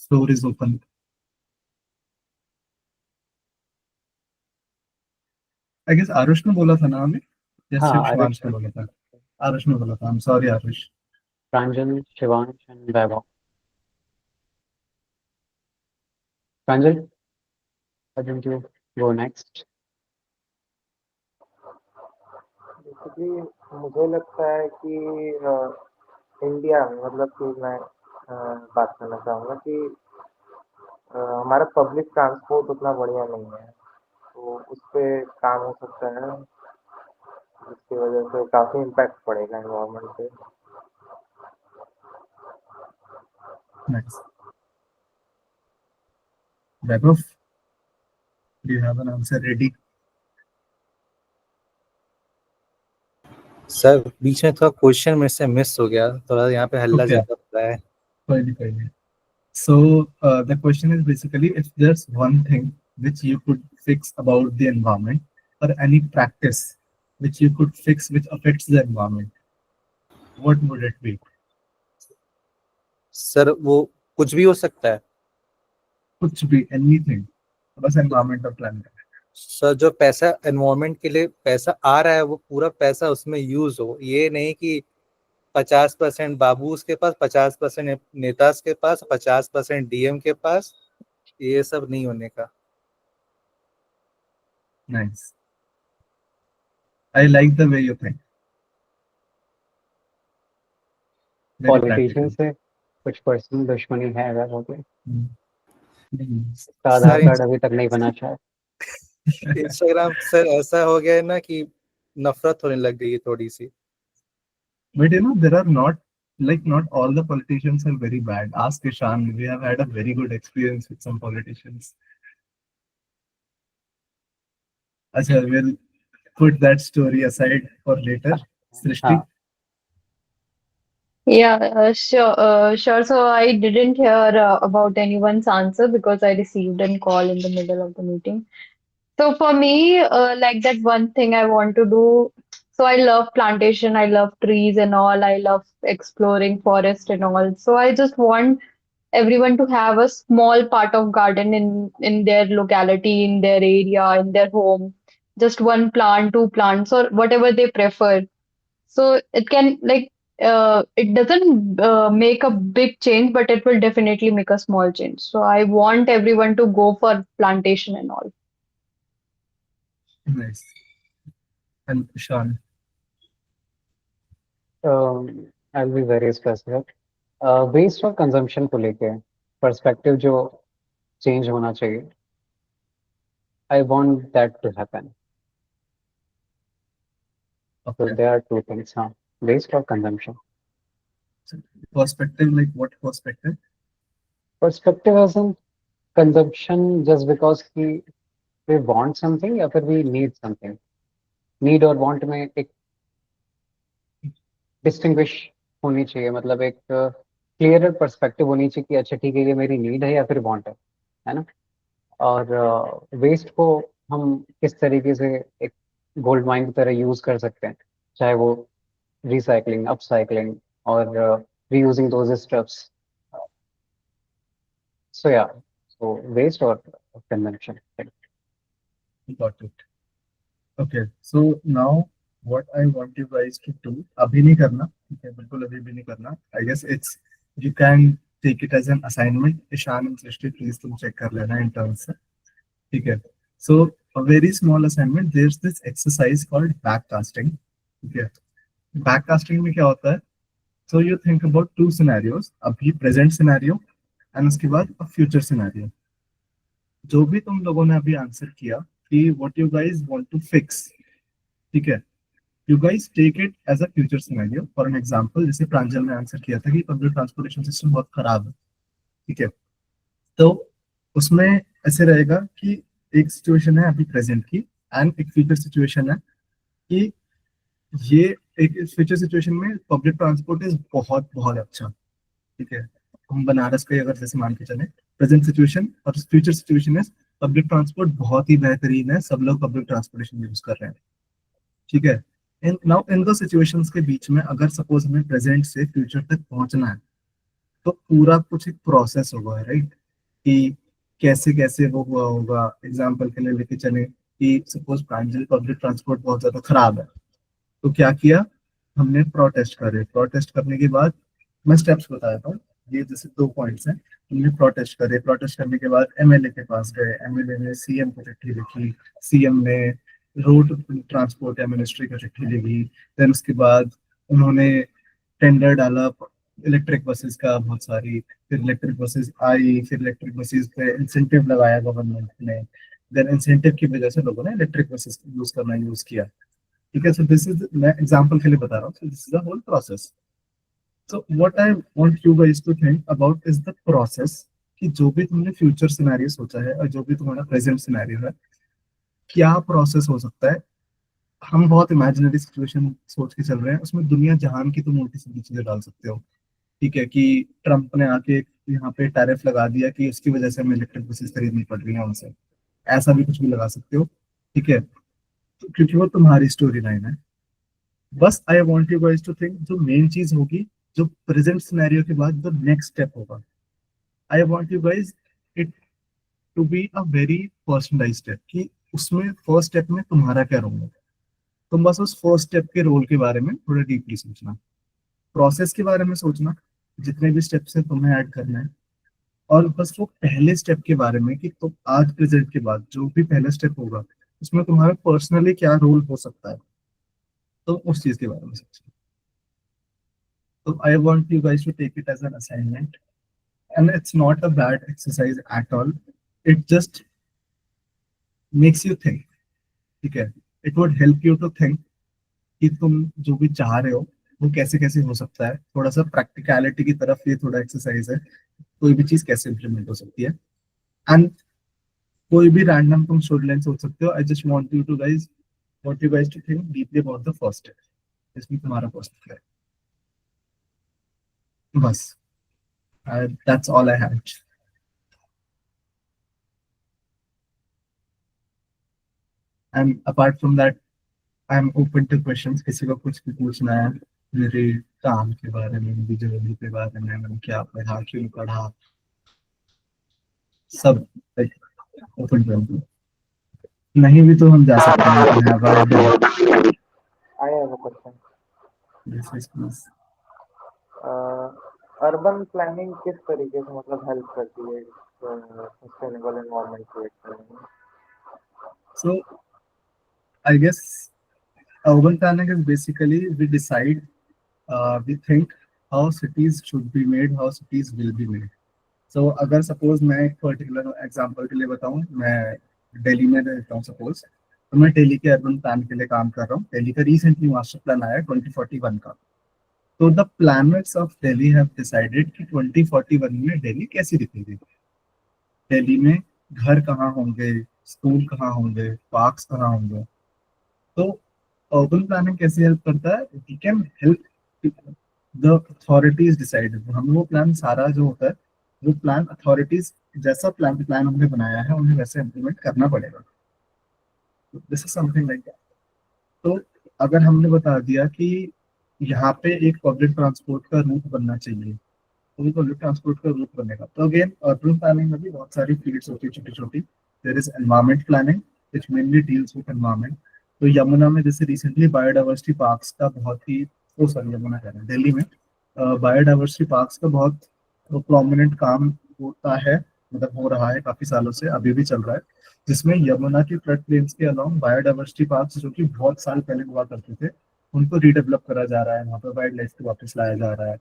Floor is open. I guess Aarush ने बोला था ना हमें, या हाँ सिर्फ आरुष, शिवांश ने बोला था? आरुष ने बोला था. I am sorry Aarush. Pranjal, Shivansh and Vaibhav. Pranjal, why don't you go next? Basically मुझे लगता है कि इंडिया में मतलब कि मैं बात करना चाहूँगा कि हमारा पब्लिक ट्रांसपोर्ट उतना बढ़िया नहीं है, तो उस पे काम हो सकता है, जिसकी वजह से काफ़ी इम्पैक्ट पड़ेगा एनवायरनमेंट पे. Nice. Vaibhav, do you have an answer ready? Sir बीच में थोड़ा क्वेश्चन मेरे से मिस हो गया, थोड़ा यहाँ पे हल्ला Okay. ज्यादा हो रहा है. कोई नहीं, कोई नहीं. So the question is basically, if there's one thing which you could fix about the environment, or any practice which you could fix which affects the environment, what would it be? Sir वो कुछ भी हो सकता है. कुछ भी, anything. बस environment और planet. सर जो पैसा एनवायरनमेंट के लिए पैसा आ रहा है वो पूरा पैसा उसमें यूज हो, ये नहीं कि 50% बाबूस के पास, 50% नेताज के पास, 50% डीएम के पास, ये सब नहीं होने का. Nice. I like the way you think. Very politician practical. से कुछ पर्सनल दुश्मनी है अगर हो गई. इसका आधार सर कार्ड अभी तक नहीं बना शायद. इंस्टाग्राम सर ऐसा हो गया है ना कि नफरत होने लग गई है थोड़ी सी. But there are not all the politicians are very bad. Ask Ishan. We have had a very good experience with some politicians. Acha, we'll put that story aside for later. Srishti. हाँ Yeah, sure. So I didn't hear about anyone's answer because I received a call in the middle of the meeting. So for me, like that one thing I want to do. So I love plantation, I love trees and all. I love exploring forest and all. So I just want everyone to have a small part of garden in their locality, in their area, in their home. Just one plant, two plants, or whatever they prefer. So it can like it doesn't make a big change, but it will definitely make a small change. So I want everyone to go for plantation and all. Nice. And Ishan. I'll be very specific. Waste और consumption को लेके perspective जो change होना चाहिए, I want that to happen. So Okay. there are two things, हाँ, waste और consumption. So, perspective, like what perspective? Perspective isn't consumption just because we want something या फिर we need something. Need और want में एक distinguish होनी चाहिए, मतलब एक क्लियर पर्सपेक्टिव होनी चाहिए कि अच्छा ठीक है ये मेरी नीड है या फिर वांट है ना. और वेस्ट को हम किस तरीके से एक गोल्ड माइन की तरह यूज कर सकते हैं, चाहे वो रिसाइकलिंग, अपसाइकलिंग और रीयूजिंग दोज स्टफ्स. सो या, सो वेस्ट और consumption. Got it. Okay. So now what I want you guys to do, अभी नहीं करना, ठीक है, बिल्कुल अभी भी नहीं करना. I guess it's you can take it as an assignment. Ishan and Srishti please तुम check कर लेना interns से, ठीक है. So a very small assignment. There's this exercise called backcasting. ठीक है. Backcasting में क्या होता है? So you think about two scenarios, अभी present scenario and उसके बाद a future scenario. जो भी तुम लोगों ने अभी आंसर किया कि what you guys want to fix, ठीक है, you guys take it as a future scenario. For an example, जैसे प्रांजल ने आंसर किया था कि पब्लिक ट्रांसपोर्टेशन सिस्टम बहुत खराब है, ठीक है, तो उसमें ऐसे रहेगा कि एक सिचुएशन है अभी प्रेजेंट की एंड एक फ्यूचर सिचुएशन है कि ये एक फ्यूचर सिचुएशन में पब्लिक ट्रांसपोर्ट इज बहुत बहुत अच्छा, ठीक है. हम बनारस के अगर जैसे मान के चले, प्रेजेंट सिचुएशन और future situation is public transport बहुत ही बेहतरीन है, सब लोग पब्लिक ट्रांसपोर्टेशन यूज कर रहे हैं, ठीक है. इन नाउ इन दो सिचुएशंस के बीच में अगर सपोज हमें प्रेजेंट से फ्यूचर तक पहुंचना है तो पूरा कुछ एक प्रोसेस होगा, राइट, कि कैसे कैसे वो हुआ होगा. एग्जाम्पल के लिए लेके चले कि सपोज प्रांजल पब्लिक ट्रांसपोर्ट बहुत ज्यादा खराब है, तो क्या किया हमने, प्रोटेस्ट करे. प्रोटेस्ट करने के बाद मैं स्टेप्स बता देता हूँ, ये जैसे दो पॉइंट्स हैं. हमने प्रोटेस्ट करे, प्रोटेस्ट करने के बाद एमएलए के पास गए, एमएलए ने सीएम को चिट्ठी लिखी, सीएम ने रोड ट्रांसपोर्ट या मिनिस्ट्री को चिट्ठी लिखी. देन उसके बाद उन्होंने टेंडर डाला इलेक्ट्रिक बसेस का बहुत सारी, फिर इलेक्ट्रिक बसेस आई, फिर इलेक्ट्रिक बसेस पे इंसेंटिव लगाया गवर्नमेंट ने. देन इंसेंटिव की वजह से लोगों ने इलेक्ट्रिक बसेस यूज किया, ठीक है. सो दिस इज, मैं एग्जांपल के लिए बता रहा हूँ, so this is the whole process. So what I want you guys to think about is the process, कि जो भी तुमने फ्यूचर सिनेरियो सोचा है और जो भी तुम्हारा प्रेजेंट सिनेरियो है, क्या प्रोसेस हो सकता है. हम बहुत इमेजिनरी सिचुएशन सोच के चल रहे हैं, उसमें दुनिया जहान की तुम उल्टी सीधी चीजें डाल सकते हो, ठीक है, कि ट्रम्प ने आके यहाँ पे टैरिफ लगा दिया कि उसकी वजह से हमें इलेक्ट्रिक बसेस खरीदनी पड़ रही है उनसे, ऐसा भी कुछ भी लगा सकते हो, ठीक है, तो क्योंकि वो तुम्हारी स्टोरी लाइन है. बस I want you guys to think जो मेन चीज होगी, जो प्रेजेंट सिनेरियो के बाद जो नेक्स्ट स्टेप होगा, I want you guys it to be a very personalised step, कि उसमें फर्स्ट स्टेप में तुम्हारा क्या रोल है. तुम बस उस फर्स्ट स्टेप के रोल के बारे में थोड़ा डीपली सोचना, प्रोसेस के बारे में सोचना, जितने भी स्टेप्स है तुम्हें ऐड करना है, और बस वो पहले स्टेप के बारे में कि तुम आज प्रेजेंट के बाद जो भी पहला स्टेप होगा उसमें तुम्हारा पर्सनली क्या रोल हो सकता है, तो उस चीज के बारे में सोचना. तो I want you guys to take it as an assignment and it's not a bad exercise at all, it just makes you think, ठीक है. It would help you to think कि तुम जो भी चाह रहे हो वो कैसे कैसे हो सकता है, थोड़ा सा प्रैक्टिकलिटी की तरफ ये थोड़ा एक्सरसाइज है, कोई भी चीज कैसे इम्प्लीमेंट हो सकती है। एंड कोई भी रैंडम तुम स्टोरी लाइन सोच सकते हो। I just want you to guys, want you guys to think deeply about the first step, इसमें तुम्हारा फर्स्ट है बस। That's all I have. And apart from that I am open to questions, किसी को कुछ भी पूछना है मेरे काम के बारे में, मेरी जर्नी के बारे में, मैंने क्या पढ़ा, क्यों पढ़ा, सब लाइक ओपन टू। नहीं भी तो हम जा सकते हैं, can have a debate. I have a question. This is please. Urban planning किस तरीके से मतलब हेल्प करती है सस्टेनेबल एनवायरनमेंट क्रिएट करने में? So I guess urban planning is basically we decide, we think how cities should be made, how cities will be made. So अगर suppose मैं एक पर्टिकुलर एग्जांपल के लिए बताऊं, मैं दिल्ली में रहता हूँ सपोज, तो मैं दिल्ली के अर्बन प्लान के लिए काम कर रहा हूँ। दिल्ली का रिसेंटली मास्टर प्लान आया 2041 का। तो the planners of Delhi have decided कि 2041 में दिल्ली कैसी दिखेगी, दिल्ली में घर कहाँ होंगे, स्कूल कहाँ होंगे, पार्क्स कहाँ होंगे। तो अर्बन प्लानिंग कैसे हेल्प करता है, we can help the authorities decide. हम वो प्लान सारा जो होता है, वो प्लान अथॉरिटीज जैसा प्लान प्लान हमने बनाया है उन्हें वैसे इम्प्लीमेंट करना पड़ेगा। This is something like that. तो अगर हमने बता दिया कि यहाँ पे एक पब्लिक ट्रांसपोर्ट का रूट बनना चाहिए, तो वो पब्लिक ट्रांसपोर्ट का रूट बनेगा। तो अगेन अर्बन प्लानिंग में भी बहुत सारी फील्ड्स होती है छोटी छोटी। There is environment planning which mainly deals with environment. तो यमुना में जैसे रिसेंटली बायोडाइवर्सिटी पार्क्स का बहुत ही, ओ सॉरी यमुना कह रहे हैं, दिल्ली में बायोडाइवर्सिटी पार्क्स का बहुत प्रोमिनेंट काम होता है, मतलब हो रहा है काफी सालों से, अभी भी चल रहा है, जिसमें यमुना की फ्लड प्लेन्स के अलावा बायोडाइवर्सिटी पार्क्स जो कि बहुत साल पहले हुआ करते थे, उनको रीडेवलप करा जा रहा है, वहाँ पर वाइल्ड लाइफ को वापस लाया जा रहा है।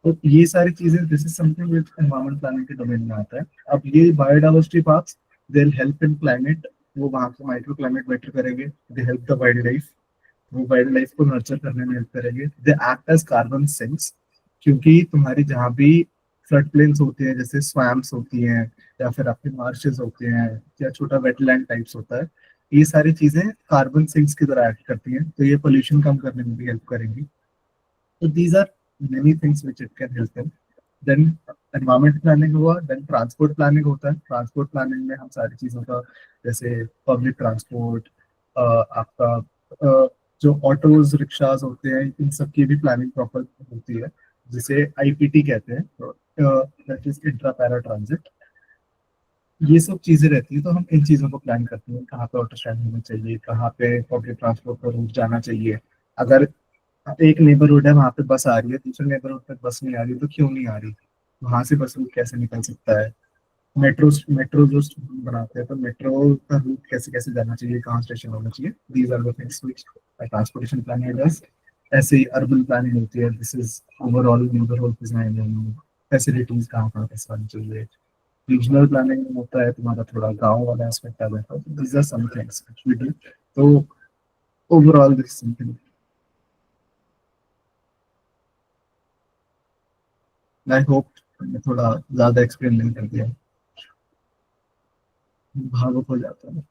तो ये सारी चीजें, this is something which environment planning के डोमेन में आता है। अब ये biodiversity parks they will help in climate, वो वहाँ का माइक्रो क्लाइमेट बेटर करेंगे, they help the wildlife, वो वाइल्ड लाइफ को नर्चर करने में हेल्प करेंगे, they act as carbon sinks. क्योंकि तुम्हारी जहाँ भी फ्लड प्लेन्स होते हैं, जैसे स्वैम्प्स होती हैं या फिर आपके मार्शेस होते हैं या छोटा वेटलैंड टाइप्स होता है, ये सारी चीजें कार्बन सिंक्स की तरह एक्ट करती हैं, तो ये पोल्यूशन कम करने में भी हेल्प करेंगी। So these are many things which it can help in. Then environment planning हुआ, then transport planning होता है। transport planning में हम सारी चीज़ों का, जैसे public transport, आपका जो ऑटोज रिक्शाज होते हैं, इन सब की भी प्लानिंग प्रॉपर होती है, जिसे आईपीटी कहते हैं, that is intra para transit. ये सब चीजें रहती है, तो हम इन चीजों को प्लान करते हैं, कहाँ पे ऑटो स्टैंड होना चाहिए, कहाँ पे पब्लिक ट्रांसपोर्ट का रूट जाना चाहिए। अगर एक नेबरहुड है वहां पे बस आ रही है, दूसरे नेबरहुड तक बस नहीं आ रही, तो क्यों नहीं आ रही, वहां से बस रूट कैसे निकल सकता है। मेट्रो मेट्रो जो बनाते हैं, तो मेट्रो का रूट कैसे कैसे जाना चाहिए, कहाँ स्टेशन होना चाहिए, these are the things which transportation planning does. ऐसे ही अर्बन प्लानिंग होती है, this is overall neighbourhood design, facilities कहाँ कहाँ कैसे आनी चाहिए। रीजनल प्लानिंग में होता है तुम्हारा थोड़ा गांव वाला एस्पेक्ट आ जाता है, तो these are some things which we do. तो overall this something, I hope मैं थोड़ा ज्यादा एक्सप्लेन नहीं कर दिया, भावुक हो जाता है।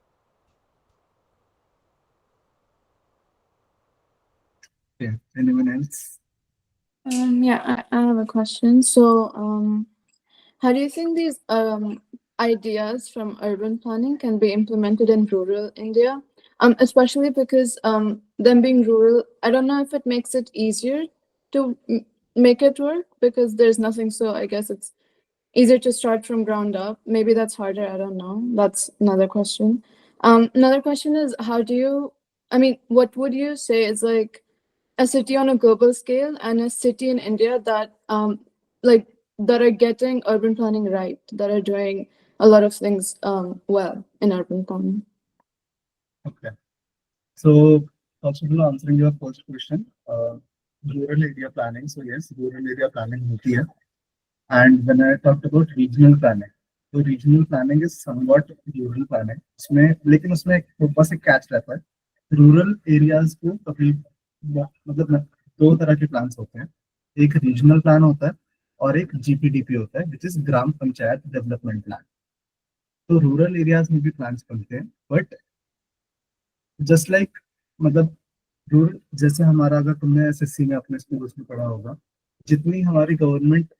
Yeah, anyone else? Yeah, I have a question. So, how do you think these ideas from urban planning can be implemented in rural India? Especially because them being rural, I don't know if it makes it easier to make it work because there's nothing. So I guess it's easier to start from ground up. Maybe that's harder. I don't know. That's another question. Another question is, how do you? I mean, what would you say is like a city on a global scale and a city in India that like that are getting urban planning right, that are doing a lot of things well in urban planning? Okay. So, first of all, answering your first question, rural area planning. So yes, rural area planning होती है. And when I talked about regional planning, तो regional planning is somewhat rural planning. उसमें लेकिन उसमें एक बस एक catch रहता है, रूरल एरियाज को कभी मतलब दो तरह के प्लान्स होते हैं, एक रीजनल प्लान होता है और एक जीपीडीपी होता है, which is gram panchayat development plan. तो रूरल एरियाज में भी प्लान्स बनते हैं, बट जस्ट लाइक, मतलब रूरल, जैसे हमारा, अगर तुमने एसएससी में अपने स्कूल में पढ़ा होगा, जितनी हमारी गवर्नमेंट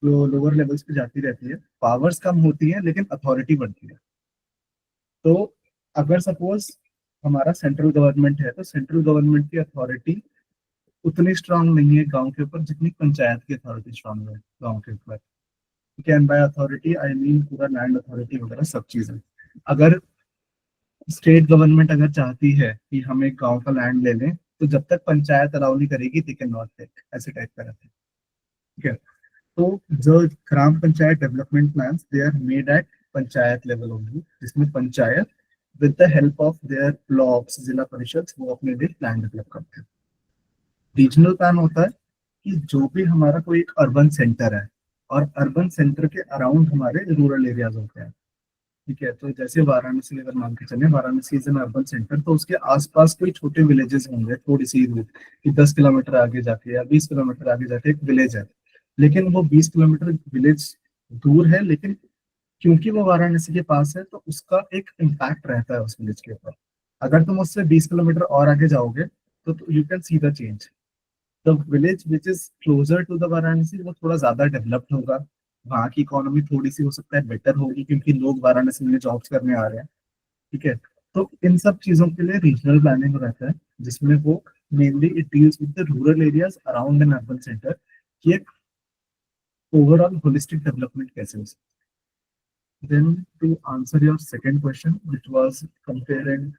लोअर लेवल्स पे जाती रहती है, पावर्स कम होती है लेकिन अथॉरिटी बढ़ती है। तो अगर सपोज हमारा सेंट्रल गवर्नमेंट है, तो सेंट्रल गवर्नमेंट की अथॉरिटी उतनी स्ट्रांग नहीं है गांव के ऊपर जितनी पंचायत की अथॉरिटी स्ट्रांग है गांव के ऊपर। Can by authority I mean पूरा लैंड अथॉरिटी वगैरह सब चीजें। अगर स्टेट गवर्नमेंट अगर चाहती है कि हम एक गांव का लैंड ले लें, तो जब तक पंचायत अलाउ नहीं करेगी, दे कैन नॉट टेक, ऐसे टाइप का रहता है। ठीक है। तो जो gram panchayat development plan they are made at panchayat level only, जिसमें panchayat with the help of their blocks, Zila Parishad, वो अपने लिए प्लान डेवलप करते हैं। रीजनल प्लान होता है कि जो भी हमारा कोई एक अर्बन सेंटर है, और अर्बन सेंटर के अराउंड हमारे रूरल एरियाज होते हैं। ठीक है। तो जैसे वाराणसी अगर मान के चले, Varanasi is an urban centre, तो उसके आसपास कोई छोटे विलेजेस होंगे थोड़ी सी दूर, कि 10 किलोमीटर आगे जाके या 20 किलोमीटर आगे जाके एक विलेज है। लेकिन वो 20 किलोमीटर विलेज दूर है, लेकिन क्योंकि वो वाराणसी के पास है, तो उसका एक इम्पैक्ट रहता है उस विलेज के ऊपर। अगर तुम उससे 20 किलोमीटर और आगे जाओगे, तो you can see the change. The village which is closer to the Varanasi, वो थोड़ा ज्यादा डेवलप्ड होगा, वहाँ की इकोनॉमी थोड़ी सी हो सकता है बेटर होगी, क्योंकि लोग वाराणसी में जॉब्स करने आ रहे हैं। ठीक है। तो इन सब चीजों के लिए रीजनल प्लानिंग रहता है, जिसमें वो mainly it deals with the rural areas around an urban centre, कि एक ओवरऑल होलिस्टिक डेवलपमेंट कैसे हो सकती है। Then to answer your second question, which was comparing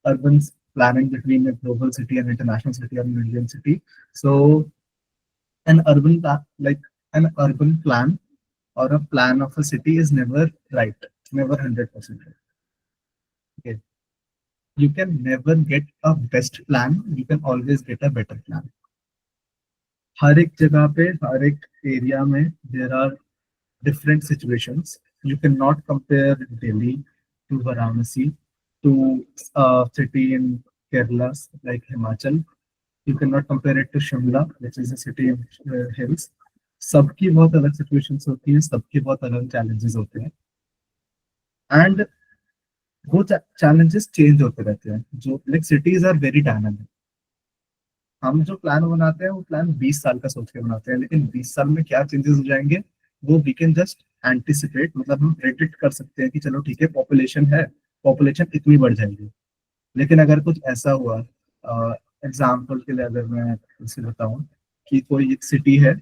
urban planning between a global city and international city or an Indian city. So an urban like an urban plan or a plan of a city is never right, never 100% right. Okay. You can never get a best plan, you can always get a better plan. हर एक जगह पे, हर एक area में there are different situations. You cannot compare Delhi to Varanasi to a city in Kerala like Himachal. You cannot compare it to Shimla, which is a city in hills. सबकी बहुत अलग situations होती हैं, सबके बहुत अलग challenges होते हैं, एंड वो चैलेंजेस चेंज होते रहते हैं। जो like cities are very dynamic. हम जो प्लान बनाते हैं वो प्लान 20 साल का सोच के बनाते हैं, लेकिन 20 साल में क्या चेंजेस हो जाएंगे वो वी कैन जस्ट एंटिसिपेट, मतलब हम प्रेडिक्ट कर सकते हैं कि चलो ठीक है, पॉपुलेशन है, पॉपुलेशन इतनी बढ़ जाएगी। लेकिन अगर कुछ ऐसा हुआ, एग्जाम्पल के लिए अगर मैं इसे बताऊं, कि कोई एक सिटी है,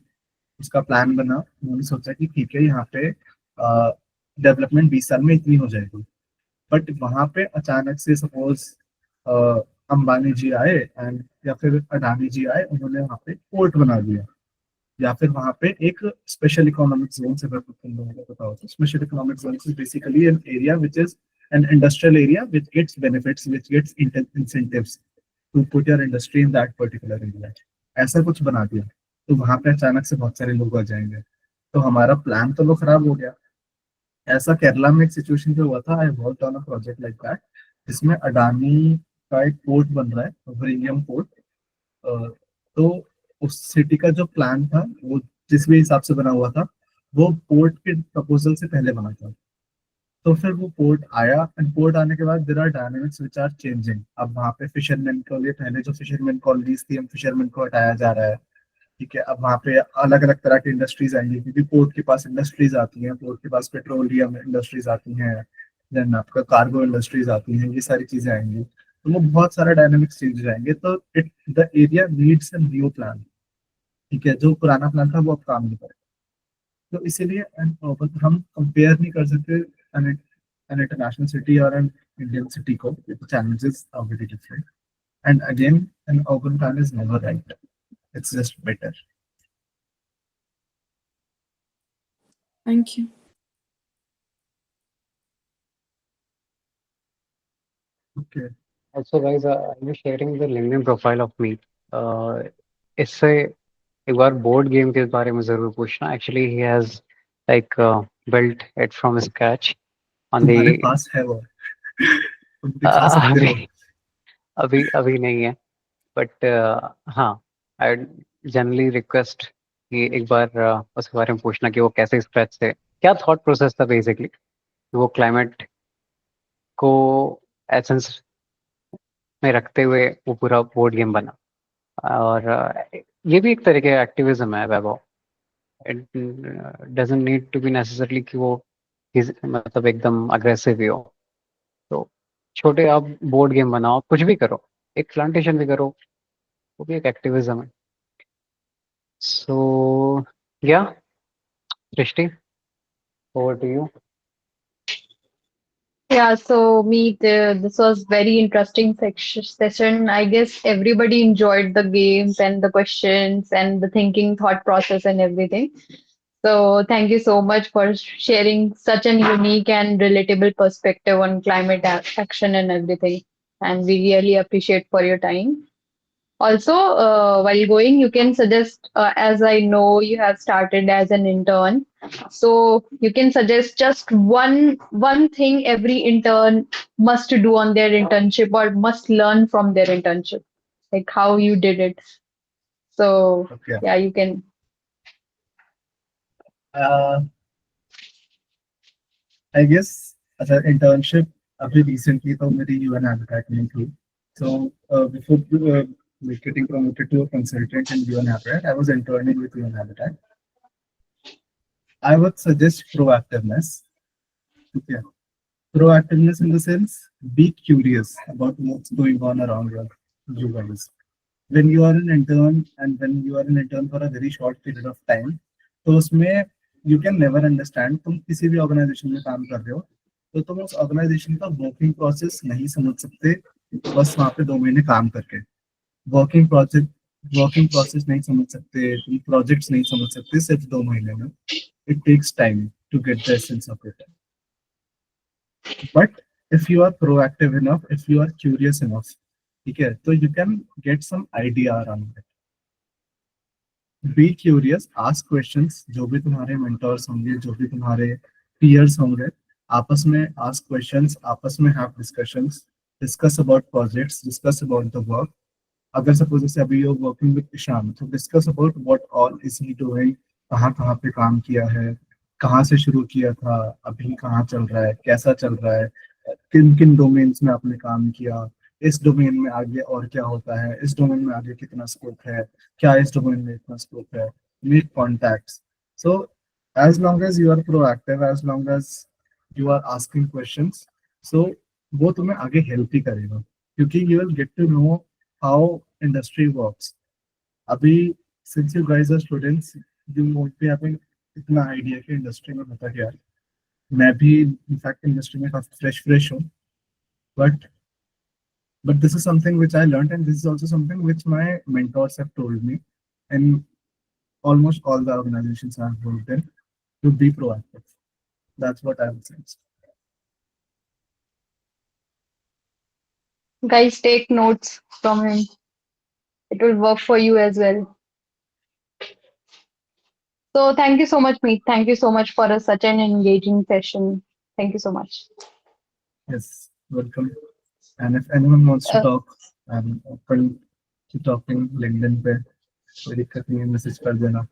उसका प्लान बना, उन्होंने सोचा कि ठीक है यहाँ पे डेवलपमेंट 20 साल में इतनी हो जाएगी, बट वहां पे अचानक से सपोज अंबानी जी आए एंड या फिर अडानी जी आए, उन्होंने वहां पे पोर्ट बना दिया, या फिर वहां पे एक स्पेशल इकोनॉमिक जोन से, अगर तुम लोगों को पता हो तो special economic zone is basically an area which is an industrial area which gets benefits, which gets incentives to put your industry in that particular area. ऐसा कुछ बना दिया, तो वहां पे अचानक से बहुत सारे लोग आ जाएंगे, तो हमारा प्लान तो खराब हो गया। ऐसा केरला में एक सिचुएशन जो हुआ था, I worked on a project like that, जिसमें अडानी का एक पोर्ट बन रहा है, वरिंगम पोर्ट। तो उस सिटी का जो प्लान था, वो जिस भी हिसाब से बना हुआ था, वो पोर्ट के प्रपोजल से पहले बना था। तो फिर वो पोर्ट आया, एंड पोर्ट आने के बाद there are dynamics which are changing. अब वहाँ पे फिशरमैन के लिए, पहले जो फिशरमैन कॉलोनीज थी, हम फिशरमैन को हटाया जा रहा है। ठीक है। अब वहाँ पे अलग अलग तरह की इंडस्ट्रीज आएंगी, क्योंकि पोर्ट के पास इंडस्ट्रीज आती हैं, पोर्ट के पास पेट्रोलियम इंडस्ट्रीज आती हैं, देन आपका कार्गो इंडस्ट्रीज आती हैं, ये सारी चीजें आएंगी, तो वो बहुत सारा डायनामिक्स चेंज हो जाएंगे। तो it the area needs a new plan. ठीक है। जो पुराना प्लान था वो अब काम नहीं करेगा। तो इसीलिए हम कंपेयर नहीं कर सकते an international city or an Indian city को, the challenges are very different. And again, an urban plan is never right. It's just better. Thank you. Okay. Also, guys, I'll be sharing the LinkedIn profile of Meet. इससे एक बार board game के बारे में जरूर पूछना. Actually, he has like built it from scratch on तुम्हारे the. पास है वो, तुम दिखा सकते हो। अभी अभी अभी नहीं है, बट हाँ, आई जनरली रिक्वेस्ट कि एक बार उसके बारे में पूछना कि वो कैसे स्क्रैच से, क्या थॉट प्रोसेस था बेसिकली, वो क्लाइमेट को एसेंस में रखते हुए वो पूरा बोर्ड गेम बना। और ये भी एक तरीके का एक्टिविज्म है Vaibhav. It doesn't need to be necessarily कि वो मतलब एकदम अग्रेसिव ही हो। तो छोटे आप बोर्ड गेम बनाओ, कुछ भी करो, एक प्लांटेशन भी करो, वो भी एक एक्टिविज्म है। सो या Drishti, over to you. Yeah, so Meet, this was very interesting session. I guess everybody enjoyed the games and the questions and the thinking thought process and everything. So thank you so much for sharing such an unique and relatable perspective on climate action and everything. And we really appreciate for your time. Also, while going, you can suggest, as I know you have started as an intern, so you can suggest just one thing every intern must do on their internship or must learn from their internship, like how you did it. So Okay. yeah, you can. Uh, I guess अच्छा internship अभी recently तो मेरी UN habitat में थी. So before getting promoted to a consultant in UN habitat, I was interning with UN habitat. I would suggest proactiveness. Okay. Proactiveness in the sense, be curious about what's going on around you guys. When you are an intern and when you are an intern for a very short period of time, तो उसमें you can never understand. तुम किसी भी organisation में काम कर रहे हो तो तुम उस ऑर्गेनाइजेशन का वर्किंग प्रोसेस नहीं समझ सकते बस वहाँ पे 2 महीने काम करके। वर्किंग प्रोसेस नहीं समझ सकते, तुम प्रोजेक्ट्स नहीं समझ सकते सिर्फ 2 महीने में। It takes time to get the essence of it. But if you are proactive enough, if you are curious enough, ठीक है, तो you can get some idea around it. Be curious, ask questions. जो भी तुम्हारे mentors होंगे, जो भी तुम्हारे पीयर्स होंगे, आपस में आस्क क्वेश्चंस, आपस में have discussions, discuss about projects, discuss about the work. अगर सपोज जैसे अभी यू वर्किंग विद ईशान, तो discuss about what all is he doing, कहाँ कहाँ पे काम किया है, कहाँ से शुरू किया था, अभी कहाँ चल रहा है, कैसा चल रहा है, किन किन डोमेन्स में आपने काम किया, इस डोमेन में आगे और क्या होता है, इस डोमेन में आगे कितना स्कोप है, क्या इस डोमेन में इतना स्कोप है। Make contacts. So as long as you are proactive, as long as you are asking questions, so वो तुम्हें आगे हेल्प ही करेगा, क्योंकि you will get to know how industry works. अभी since you guys are students, you won't be having इतना idea कि industry में होता क्या है। मैं भी इनफैक्ट इंडस्ट्री में काफी फ्रेश हूँ, but this is something which I learned, and this is also something which my mentors have told me in almost all the organizations I've worked in, to be proactive. That's what I would say. Guys, take notes from him. It will work for you as well. So thank you so much, Meet. Thank you so much for such an engaging session. Thank you so much. Yes, welcome. And if anyone wants to Uh, talk, I'm open to talking LinkedIn पे, कोई दिक्कत नहीं है, message कर देना।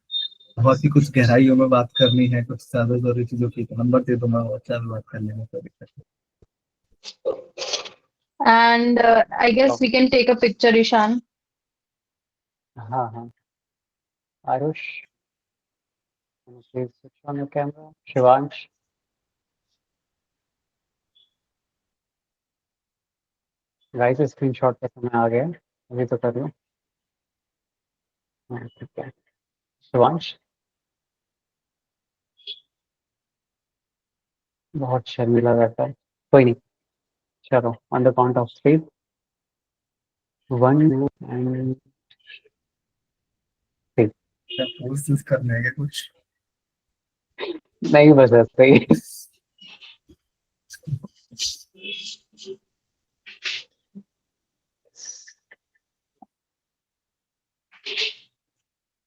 बहुत ही कुछ गहराइयों में बात करनी है, कुछ ज्यादा जरूरी चीजों की, तो नंबर दे दूंगा, व्हाट्सएप में बात कर लेंगे, कोई दिक्कत नहीं। and I guess we can take a picture, Ishan. हाँ हाँ, Aarush, please switch on your camera. Shivansh, guys screenshot का समय आ गया है, अभी तो कर लो। हाँ, ठीक है। शिवांश, बहुत शर्मिला रहता है, कोई नहीं, चलो on the count of 3, 1 and 3। क्या पोस्ट करने है क्या कुछ? नहीं, बस ऐसे ही।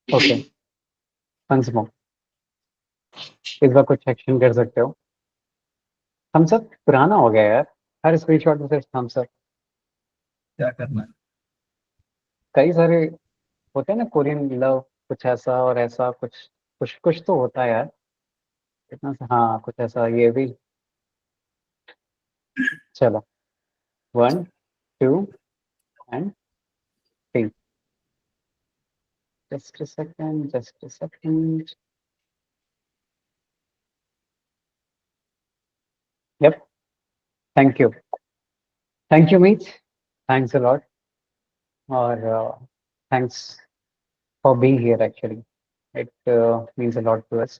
ओके, कंसमो, इस बार कुछ एक्शन कर सकते हो। हम सब पुराना हो गया यार, हर स्क्रीनशॉट में सिर्फ हम सब। क्या करना है? कई सारे होता है ना कोरियन लव, कुछ ऐसा और ऐसा, कुछ कुछ कुछ तो होता है यार, इतना सा, हाँ कुछ ऐसा ये भी। चलो, 1 2 and 3। Just a second, just a second. Yup, thank you Meet, thanks a lot, और thanks for being here actually, it means a lot to us.